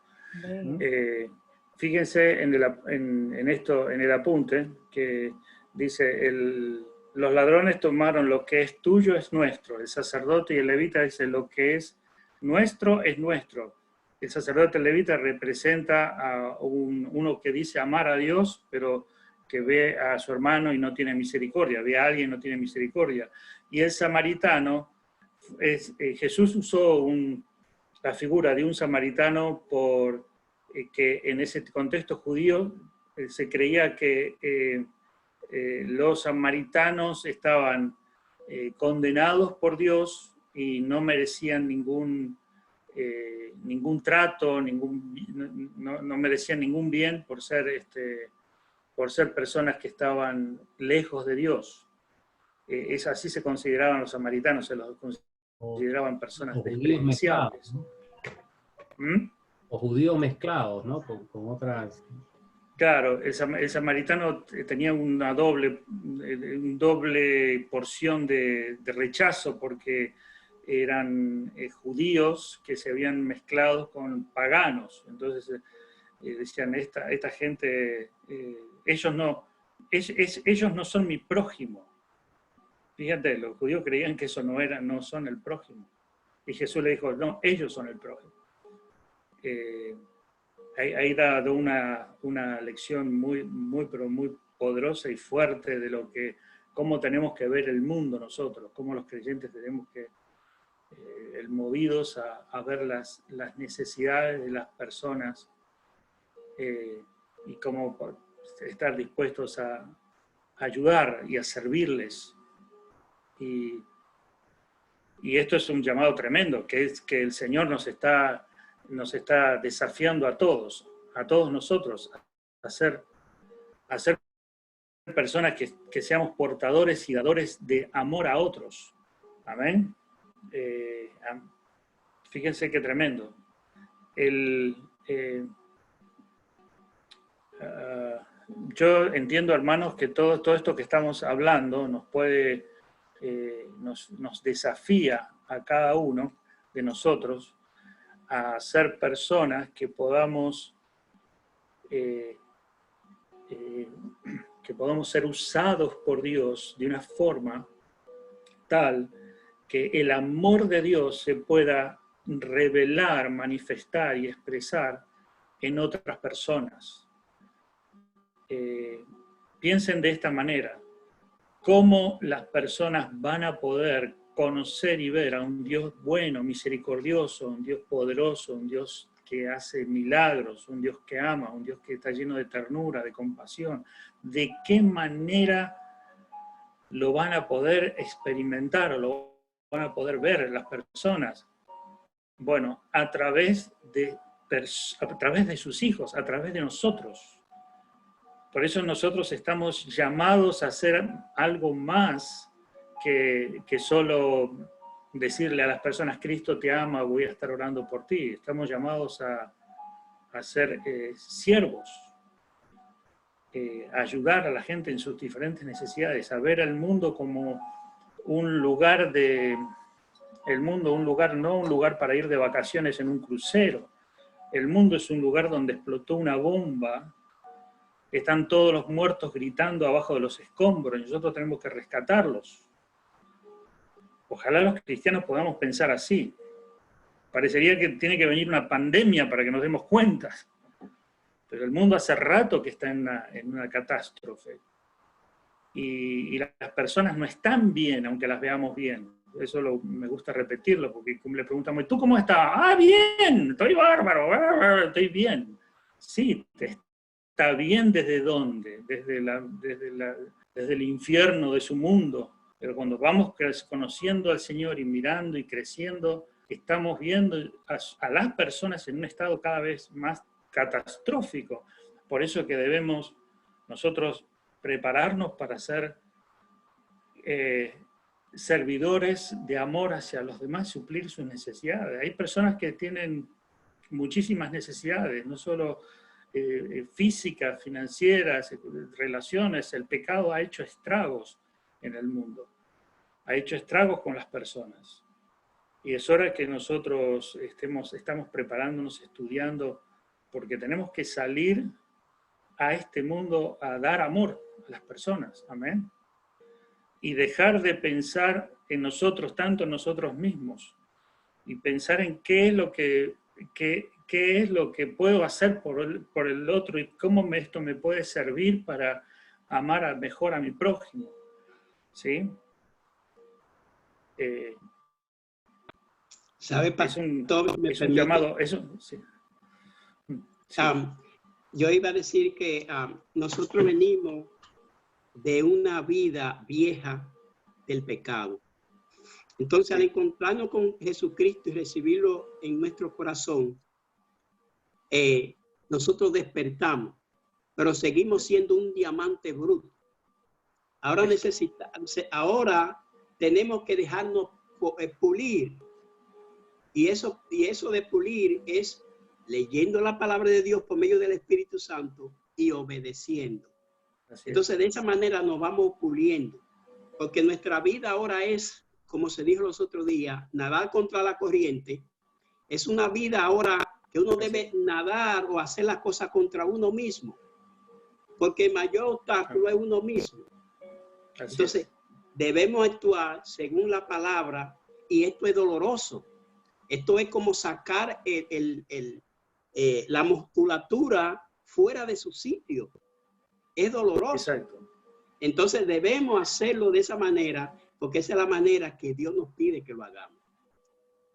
Fíjense en el apunte que dice, los ladrones tomaron lo que es tuyo es nuestro. El sacerdote y el levita dice lo que es nuestro es nuestro. El sacerdote levita representa a uno que dice amar a Dios, pero que ve a su hermano y no tiene misericordia, ve a alguien y no tiene misericordia. Y el samaritano, Jesús usó la figura de un samaritano por que en ese contexto judío se creía que los samaritanos estaban condenados por Dios y no merecían ningún trato, no merecían ningún bien por ser personas que estaban lejos de Dios. Así se consideraban los samaritanos, se los consideraban personas o judíos despreciables. mezclados, ¿no? O judíos mezclados, ¿no? Con otras... Claro, el samaritano tenía una doble porción de rechazo porque eran judíos que se habían mezclado con paganos. Entonces decían, esta gente, ellos no son mi prójimo. Fíjate, los judíos creían que eso no son el prójimo. Y Jesús le dijo, no, ellos son el prójimo. Ahí da una lección pero muy poderosa y fuerte de cómo tenemos que ver el mundo nosotros, cómo los creyentes tenemos que movidos a ver las necesidades de las personas y cómo estar dispuestos a ayudar y a servirles. Y esto es un llamado tremendo, que es que el Señor nos está desafiando a todos nosotros, a ser personas que seamos portadores y dadores de amor a otros. Amén. Fíjense qué tremendo. Yo entiendo, hermanos, que todo esto que estamos hablando nos desafía a cada uno de nosotros a ser personas que podamos ser usados por Dios de una forma tal que el amor de Dios se pueda revelar, manifestar y expresar en otras personas. Piensen de esta manera, cómo las personas van a poder conocer y ver a un Dios bueno, misericordioso, un Dios poderoso, un Dios que hace milagros, un Dios que ama, un Dios que está lleno de ternura, de compasión. ¿De qué manera lo van a poder experimentar o lo van a poder ver las personas? Bueno, a través de sus hijos, a través de nosotros. Por eso nosotros estamos llamados a hacer algo más que solo decirle a las personas, Cristo te ama, voy a estar orando por ti. Estamos llamados a ser siervos, a ayudar a la gente en sus diferentes necesidades, a ver al mundo como un lugar no un lugar para ir de vacaciones en un crucero. El mundo es un lugar donde explotó una bomba, están todos los muertos gritando abajo de los escombros y nosotros tenemos que rescatarlos. Ojalá los cristianos podamos pensar así. Parecería que tiene que venir una pandemia para que nos demos cuenta. Pero el mundo hace rato que está en una catástrofe. Y las personas no están bien, aunque las veamos bien. Eso me gusta repetirlo, porque le preguntamos, ¿tú cómo estás? ¡Ah, bien! Estoy bárbaro, estoy bien. Sí, está bien ¿desde dónde? Desde el infierno de su mundo. Pero cuando vamos conociendo al Señor y mirando y creciendo, estamos viendo a las personas en un estado cada vez más catastrófico. Por eso que debemos nosotros prepararnos para ser servidores de amor hacia los demás, suplir sus necesidades. Hay personas que tienen muchísimas necesidades, no solo físicas, financieras, relaciones. El pecado ha hecho estragos en el mundo, ha hecho estragos con las personas. Y es hora que nosotros estamos preparándonos, estudiando, porque tenemos que salir a este mundo a dar amor a las personas. Amén. y dejar de pensar en nosotros, tanto en nosotros mismos, y pensar en qué es lo que puedo hacer por el otro y cómo esto me puede servir para amar mejor a mi prójimo. ¿Sí? ¿Sabe, pastor? Es un llamado, eso, sí. Sí. Yo iba a decir que nosotros venimos de una vida vieja del pecado. Entonces, al encontrarnos con Jesucristo y recibirlo en nuestro corazón, nosotros despertamos, pero seguimos siendo un diamante bruto. Ahora tenemos que dejarnos pulir. Y eso de pulir es leyendo la palabra de Dios por medio del Espíritu Santo y obedeciendo. Entonces, de esa manera nos vamos puliendo, porque nuestra vida ahora es, como se dijo los otros días, nadar contra la corriente. Es una vida ahora que uno debe nadar o hacer las cosas contra uno mismo, porque el mayor obstáculo es uno mismo. Entonces, debemos actuar según la palabra, y esto es doloroso. Esto es como sacar la musculatura fuera de su sitio. Es doloroso. Exacto. Entonces debemos hacerlo de esa manera, porque esa es la manera que Dios nos pide que lo hagamos.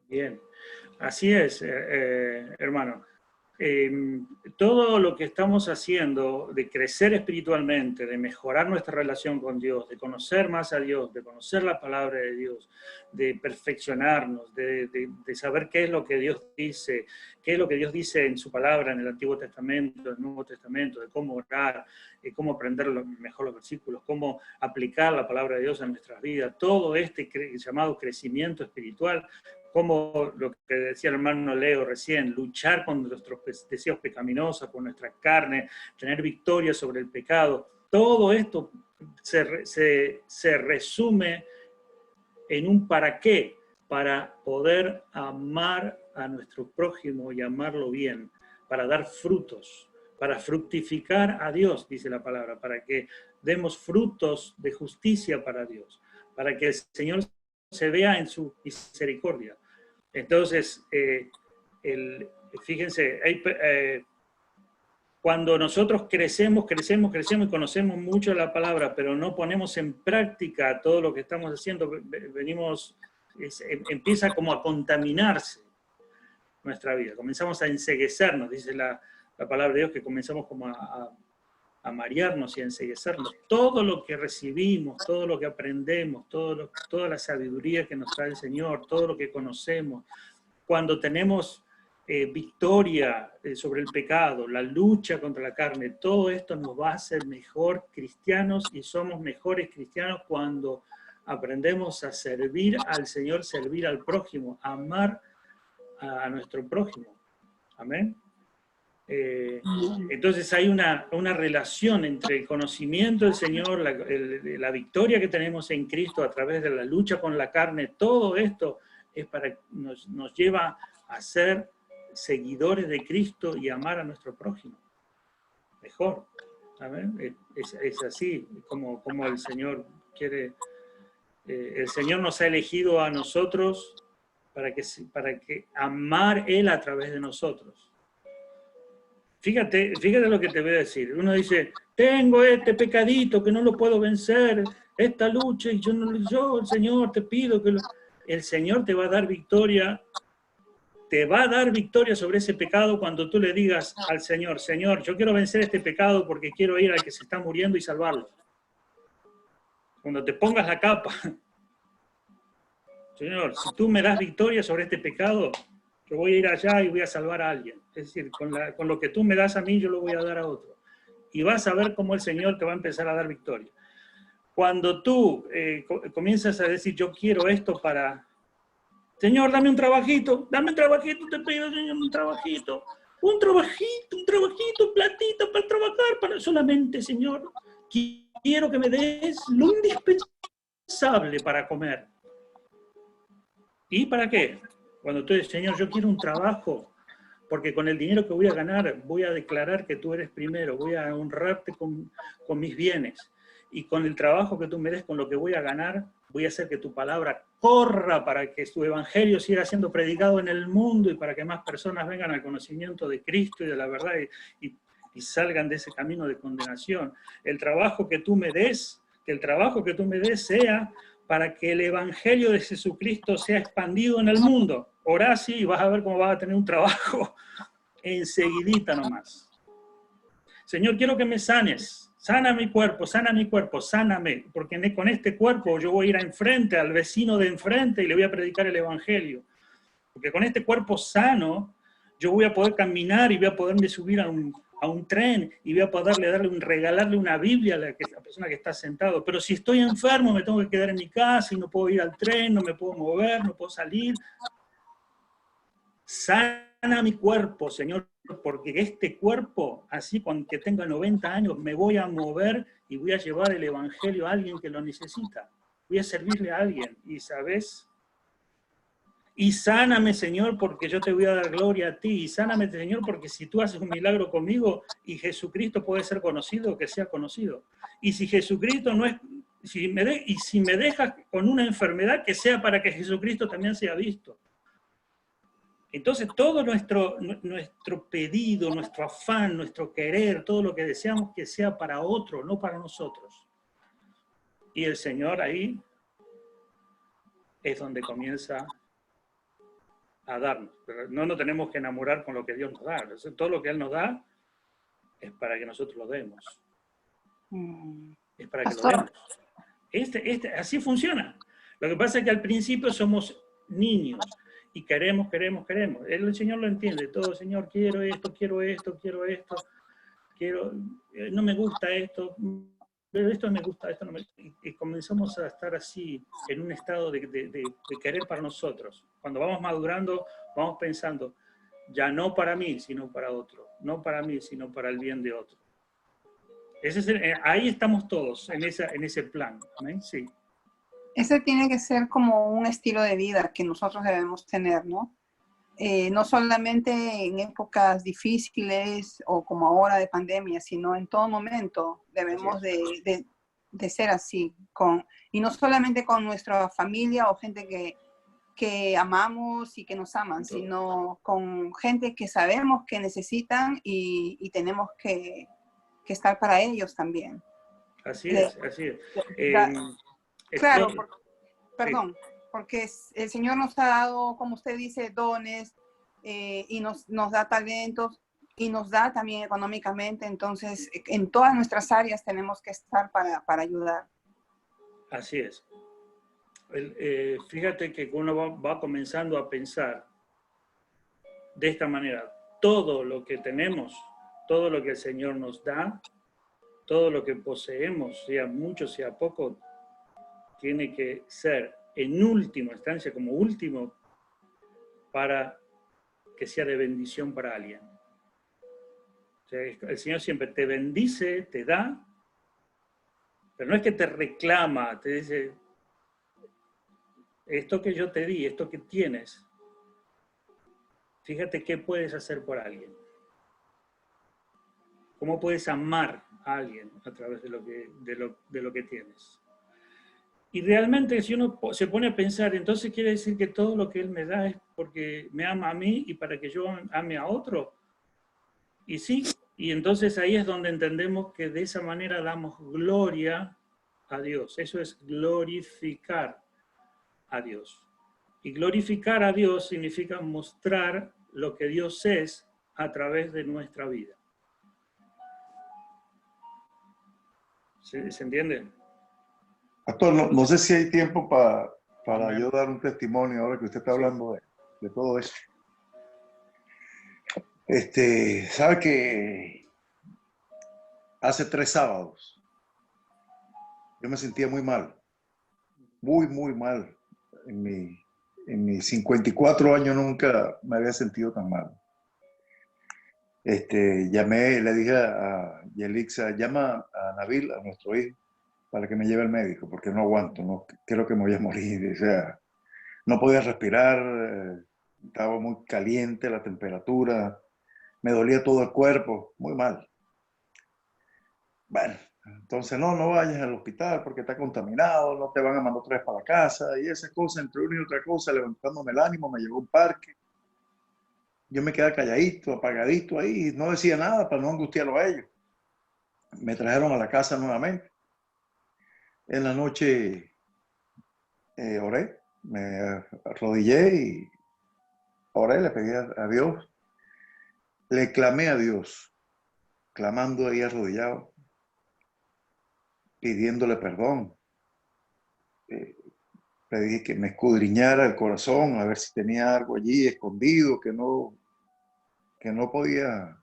Bien, así es, hermano. Todo lo que estamos haciendo de crecer espiritualmente, de mejorar nuestra relación con Dios, de conocer más a Dios, de conocer la palabra de Dios, de perfeccionarnos, de saber qué es lo que Dios dice, qué es lo que Dios dice en su palabra, en el Antiguo Testamento, en el Nuevo Testamento, de cómo orar, cómo aprender mejor los versículos, cómo aplicar la palabra de Dios en nuestras vidas, todo este llamado crecimiento espiritual, como lo que decía el hermano Leo recién, luchar con nuestros deseos pecaminosos, con nuestra carne, tener victoria sobre el pecado. Todo esto se resume en un para qué, para poder amar a nuestro prójimo y amarlo bien, para dar frutos, para fructificar a Dios, dice la palabra, para que demos frutos de justicia para Dios, para que el Señor se vea en su misericordia. Entonces, fíjense, cuando nosotros crecemos y conocemos mucho la palabra, pero no ponemos en práctica todo lo que estamos haciendo, empieza como a contaminarse nuestra vida. Comenzamos a enceguecernos, dice la palabra de Dios, que comenzamos como a marearnos y a enceguecernos. Todo lo que recibimos, todo lo que aprendemos, toda la sabiduría que nos trae el Señor, todo lo que conocemos, cuando tenemos victoria sobre el pecado, la lucha contra la carne, todo esto nos va a hacer mejor cristianos, y somos mejores cristianos cuando aprendemos a servir al Señor, servir al prójimo, amar a nuestro prójimo. Amén. Entonces hay una relación entre el conocimiento del Señor, la victoria que tenemos en Cristo a través de la lucha con la carne. Todo esto nos lleva a ser seguidores de Cristo y amar a nuestro prójimo mejor. ¿Amén? Es así como el Señor quiere. El Señor nos ha elegido a nosotros para que amar Él a través de nosotros. Fíjate lo que te voy a decir. Uno dice, tengo este pecadito que no lo puedo vencer, esta lucha, y yo, Señor, te pido que el Señor te va a dar victoria sobre ese pecado cuando tú le digas al Señor, Señor, yo quiero vencer este pecado porque quiero ir al que se está muriendo y salvarlo. Cuando te pongas la capa, Señor, si tú me das victoria sobre este pecado, yo voy a ir allá y voy a salvar a alguien. Es decir, con lo que tú me das a mí, yo lo voy a dar a otro. Y vas a ver cómo el Señor te va a empezar a dar victoria. Cuando tú comienzas a decir, yo quiero esto para... Señor, dame un trabajito, te pido, Señor, un trabajito, un platito para trabajar, solamente, Señor, quiero que me des lo indispensable para comer. ¿Y para qué? Cuando tú dices, Señor, yo quiero un trabajo, porque con el dinero que voy a ganar, voy a declarar que tú eres primero, voy a honrarte con mis bienes. y con el trabajo que tú me des, con lo que voy a ganar, voy a hacer que tu palabra corra para que tu evangelio siga siendo predicado en el mundo y para que más personas vengan al conocimiento de Cristo y de la verdad y salgan de ese camino de condenación. El trabajo que tú me des, que el trabajo que tú me des sea para que el evangelio de Jesucristo sea expandido en el mundo. Orá así y vas a ver cómo vas a tener un trabajo enseguidita nomás. Señor, quiero que me sanes. Sana mi cuerpo, sáname, porque con este cuerpo yo voy a ir enfrente, al vecino de enfrente y le voy a predicar el evangelio. Porque con este cuerpo sano, yo voy a poder caminar y voy a poderme subir a un tren y voy a poder regalarle una Biblia a la persona que está sentado. Pero si estoy enfermo, me tengo que quedar en mi casa y no puedo ir al tren, no me puedo mover, no puedo salir. Sana mi cuerpo, Señor, porque este cuerpo, así cuando tenga 90 años, me voy a mover y voy a llevar el evangelio a alguien que lo necesita. Voy a servirle a alguien, y ¿sabes? Y sáname, Señor, porque yo te voy a dar gloria a ti. Y sáname, Señor, porque si tú haces un milagro conmigo y Jesucristo puede ser conocido, que sea conocido. Y si Jesucristo no es, si me dejas con una enfermedad, que sea para que Jesucristo también sea visto. Entonces todo nuestro pedido, nuestro afán, nuestro querer, todo lo que deseamos que sea para otro, no para nosotros. Y el Señor ahí es donde comienza a darnos. Pero no nos tenemos que enamorar con lo que Dios nos da. Todo lo que Él nos da es para que nosotros lo demos. Es para que lo demos. Así funciona. Lo que pasa es que al principio somos niños y queremos. El Señor lo entiende todo. Señor, quiero esto, no me gusta esto, pero esto me gusta, esto no me gusta. Y comenzamos a estar así, en un estado de querer para nosotros. Cuando vamos madurando, vamos pensando, ya no para mí, sino para otro. No para mí, sino para el bien de otro. Ahí estamos todos, en ese plan. ¿Eh? Sí. Ese tiene que ser como un estilo de vida que nosotros debemos tener, ¿no? No solamente en épocas difíciles o como ahora de pandemia, sino en todo momento debemos de ser así. Y no solamente con nuestra familia o gente que amamos y que nos aman, sino con gente que sabemos que necesitan y tenemos que estar para ellos también. Así es. Claro, porque el Señor nos ha dado, como usted dice, dones y nos da talentos y nos da también económicamente. Entonces, en todas nuestras áreas tenemos que estar para ayudar. Así es. Fíjate que uno va comenzando a pensar de esta manera. Todo lo que tenemos, todo lo que el Señor nos da, todo lo que poseemos, sea mucho, sea poco, tiene que ser en última instancia, como último, para que sea de bendición para alguien. O sea, el Señor siempre te bendice, te da, pero no es que te reclama, te dice, esto que yo te di, esto que tienes, fíjate qué puedes hacer por alguien. ¿Cómo puedes amar a alguien a través de lo que tienes? Y realmente si uno se pone a pensar, entonces quiere decir que todo lo que Él me da es porque me ama a mí y para que yo ame a otro. Y sí, y entonces ahí es donde entendemos que de esa manera damos gloria a Dios. Eso es glorificar a Dios. Y glorificar a Dios significa mostrar lo que Dios es a través de nuestra vida. ¿Se entiende? Pastor, no sé si hay tiempo para yo dar un testimonio ahora que usted está hablando de todo eso. Sabe que hace 3 sábados yo me sentía muy mal, muy mal. En mis 54 años nunca me había sentido tan mal. Llamé, le dije a Yelixa, llama a Nabil, a nuestro hijo, para que me lleve al médico, porque no aguanto, no creo que me voy a morir. O sea, no podía respirar, estaba muy caliente la temperatura, me dolía todo el cuerpo, muy mal. Bueno, Entonces, no vayas al hospital porque está contaminado, no te van a mandar otra vez para la casa. Y esa cosa, entre una y otra cosa, levantándome el ánimo, me llevó a un parque. Yo me quedé calladito, apagadito ahí, no decía nada para no angustiarlo a ellos. Me trajeron a la casa nuevamente. En la noche oré, me arrodillé y oré, le pedí a Dios. Le clamé a Dios, clamando ahí arrodillado, pidiéndole perdón. Le dije que me escudriñara el corazón, a ver si tenía algo allí escondido, que no podía,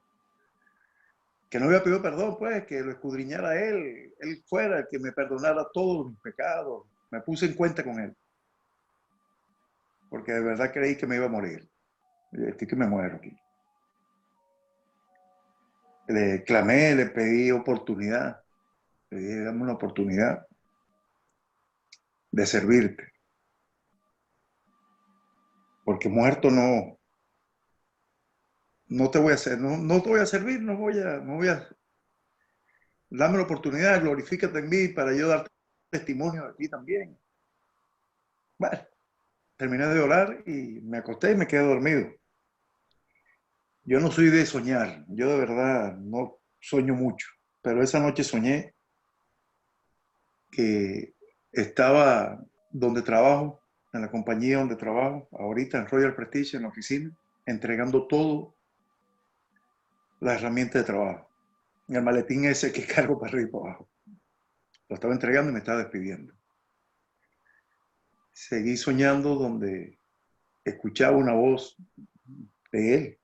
que no había pedido perdón, pues, que lo escudriñara él fuera el que me perdonara todos mis pecados. Me puse en cuenta con él, porque de verdad creí que me iba a morir. Estoy que me muero aquí. Le clamé, le pedí oportunidad, le dije, dame una oportunidad de servirte. Porque muerto no te voy a hacer, no te voy a servir, no voy a, dame la oportunidad, glorifícate en mí para yo dar testimonio de ti también. Bueno, terminé de orar y me acosté y me quedé dormido. Yo no soy de soñar, yo de verdad no sueño mucho, pero esa noche soñé que estaba donde trabajo, en la compañía donde trabajo, ahorita en Royal Prestige, en la oficina, entregando todo las herramientas de trabajo. En el maletín ese que cargo para arriba y para abajo. Lo estaba entregando y me estaba despidiendo. Seguí soñando donde escuchaba una voz de él.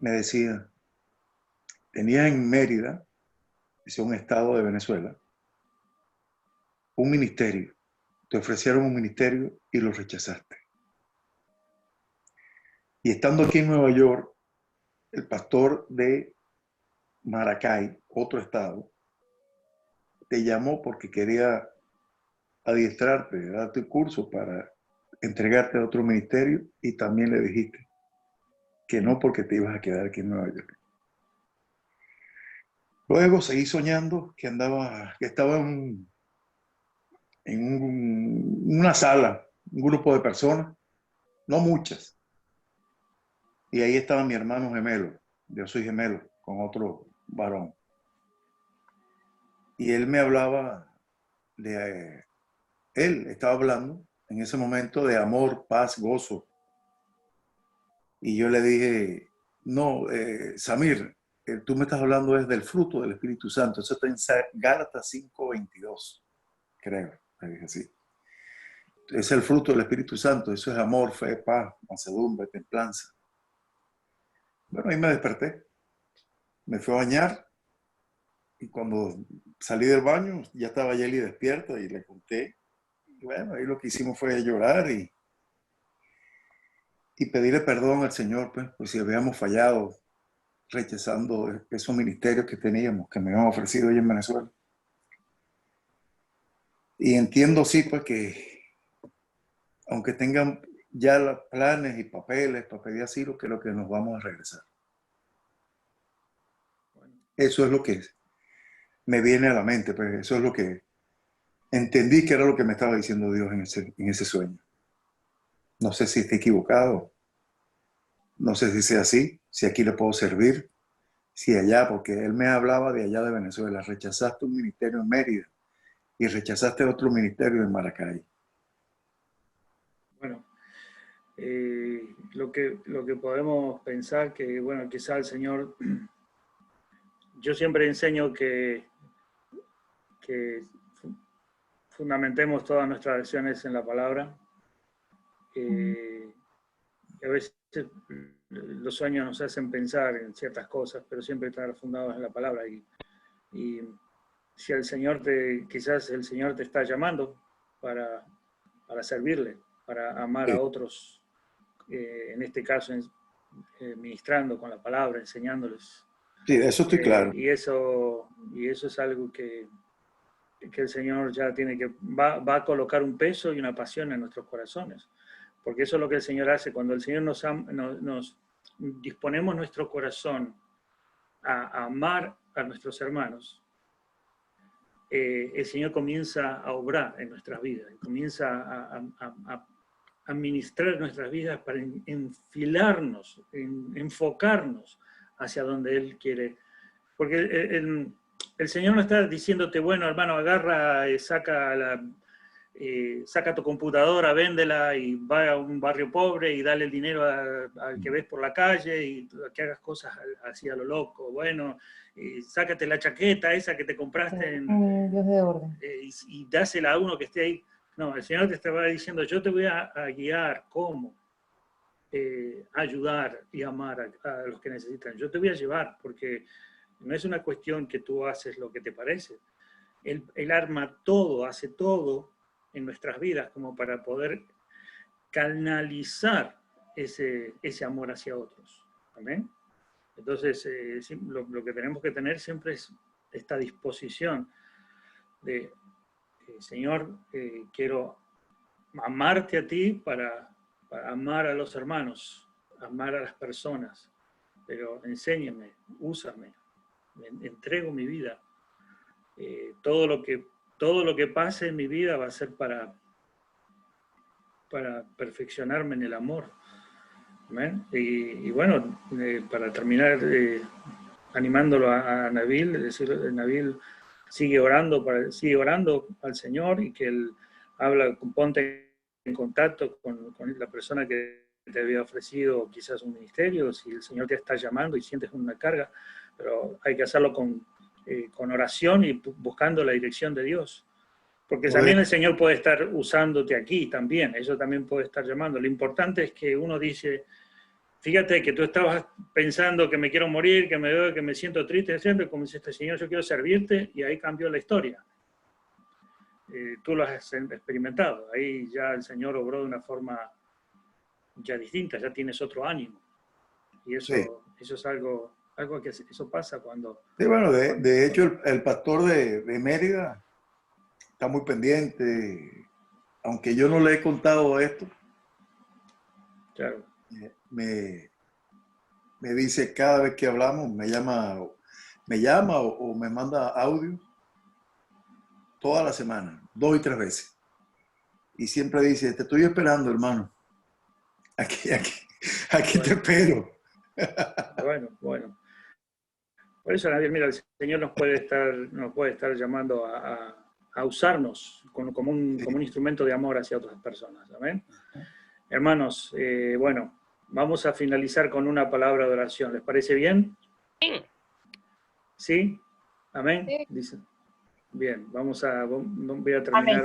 Me decía, tenía en Mérida, es un estado de Venezuela, un ministerio. Te ofrecieron un ministerio y lo rechazaste. Y estando aquí en Nueva York, el pastor de Maracay, otro estado, te llamó porque quería adiestrarte, darte un curso para entregarte a otro ministerio y también le dijiste que no porque te ibas a quedar aquí en Nueva York. Luego seguí soñando que estaba en una sala, un grupo de personas, no muchas. Y ahí estaba mi hermano gemelo, yo soy gemelo, con otro varón. Y él me hablaba él estaba hablando en ese momento de amor, paz, gozo. Y yo le dije, no, Samir, tú me estás hablando es del fruto del Espíritu Santo. Eso está en Gálatas 5:22, creo, le dije así. Es el fruto del Espíritu Santo, eso es amor, fe, paz, mansedumbre, templanza. Bueno, ahí me desperté, me fui a bañar y cuando salí del baño ya estaba Yeli despierta y le conté. Y bueno, ahí lo que hicimos fue llorar y pedirle perdón al Señor, pues si habíamos fallado rechazando esos ministerios que teníamos, que me habían ofrecido ahí en Venezuela. Y entiendo, sí, pues que aunque tengan ya los planes y papeles para pedir asilo, creo que nos vamos a regresar. Eso es lo que me viene a la mente, pues eso es lo que entendí que era lo que me estaba diciendo Dios en ese sueño. No sé si esté equivocado, no sé si sea así, si aquí le puedo servir, si allá, porque él me hablaba de allá de Venezuela, rechazaste un ministerio en Mérida y rechazaste otro ministerio en Maracay. Bueno, lo que podemos pensar que, bueno, quizá el Señor, yo siempre enseño que fundamentemos todas nuestras acciones en la palabra. A veces los sueños nos hacen pensar en ciertas cosas, pero siempre estar fundados en la palabra. Y si el Señor quizás el Señor te está llamando para servirle, para amar a otros, en este caso ministrando con la palabra, enseñándoles. Sí, de eso estoy claro. Y eso es algo que el Señor ya va a colocar un peso y una pasión en nuestros corazones. Porque eso es lo que el Señor hace. Cuando el Señor nos disponemos nuestro corazón a amar a nuestros hermanos, el Señor comienza a obrar en nuestras vidas, comienza a administrar nuestras vidas para enfilarnos, enfocarnos hacia donde Él quiere. Porque el Señor no está diciéndote, bueno, hermano, agarra, saca tu computadora, véndela y va a un barrio pobre y dale el dinero al que ves por la calle y que hagas cosas así a lo loco. Bueno, sácate la chaqueta esa que te compraste Dios de orden. y dásela a uno que esté ahí. No, el Señor te estaba diciendo, yo te voy a guiar cómo ayudar y amar a los que necesitan. Yo te voy a llevar, porque no es una cuestión que tú haces lo que te parece. Él arma todo, hace todo en nuestras vidas como para poder canalizar ese amor hacia otros. ¿Amén? Entonces, lo que tenemos que tener siempre es esta disposición de, Señor, quiero amarte a ti para amar a los hermanos, amar a las personas, pero enséñame, úsame, entrego mi vida. Todo lo que pase en mi vida va a ser para perfeccionarme en el amor. ¿Amén? Y bueno, para terminar, animándolo a Nabil, decirle, Nabil, sigue orando al Señor y que Él ponte en contacto con la persona que te había ofrecido quizás un ministerio, si el Señor te está llamando y sientes una carga, pero hay que hacerlo con oración y buscando la dirección de Dios. Porque también el Señor puede estar usándote aquí también, eso también puede estar llamando. Lo importante es que uno dice, fíjate que tú estabas pensando que me quiero morir, que me siento triste, siempre como dice este Señor, yo quiero servirte, y ahí cambió la historia. Tú lo has experimentado, ahí ya el Señor obró de una forma ya distinta, ya tienes otro ánimo. Y eso, sí, eso es algo que eso pasa cuando... Sí, bueno, de hecho el pastor de Mérida está muy pendiente, aunque yo no le he contado esto. Claro. Me dice cada vez que hablamos, me llama o me manda audio toda la semana, 2 y 3 veces. Y siempre dice, te estoy esperando, hermano. Aquí bueno, te espero. Bueno. Por eso, mira, el Señor nos puede estar llamando a usarnos como un instrumento de amor hacia otras personas. ¿Amén? Hermanos, bueno, vamos a finalizar con una palabra de oración. ¿Les parece bien? Sí. ¿Sí? ¿Amén? Sí. Dice. Bien, voy a terminar. Amén.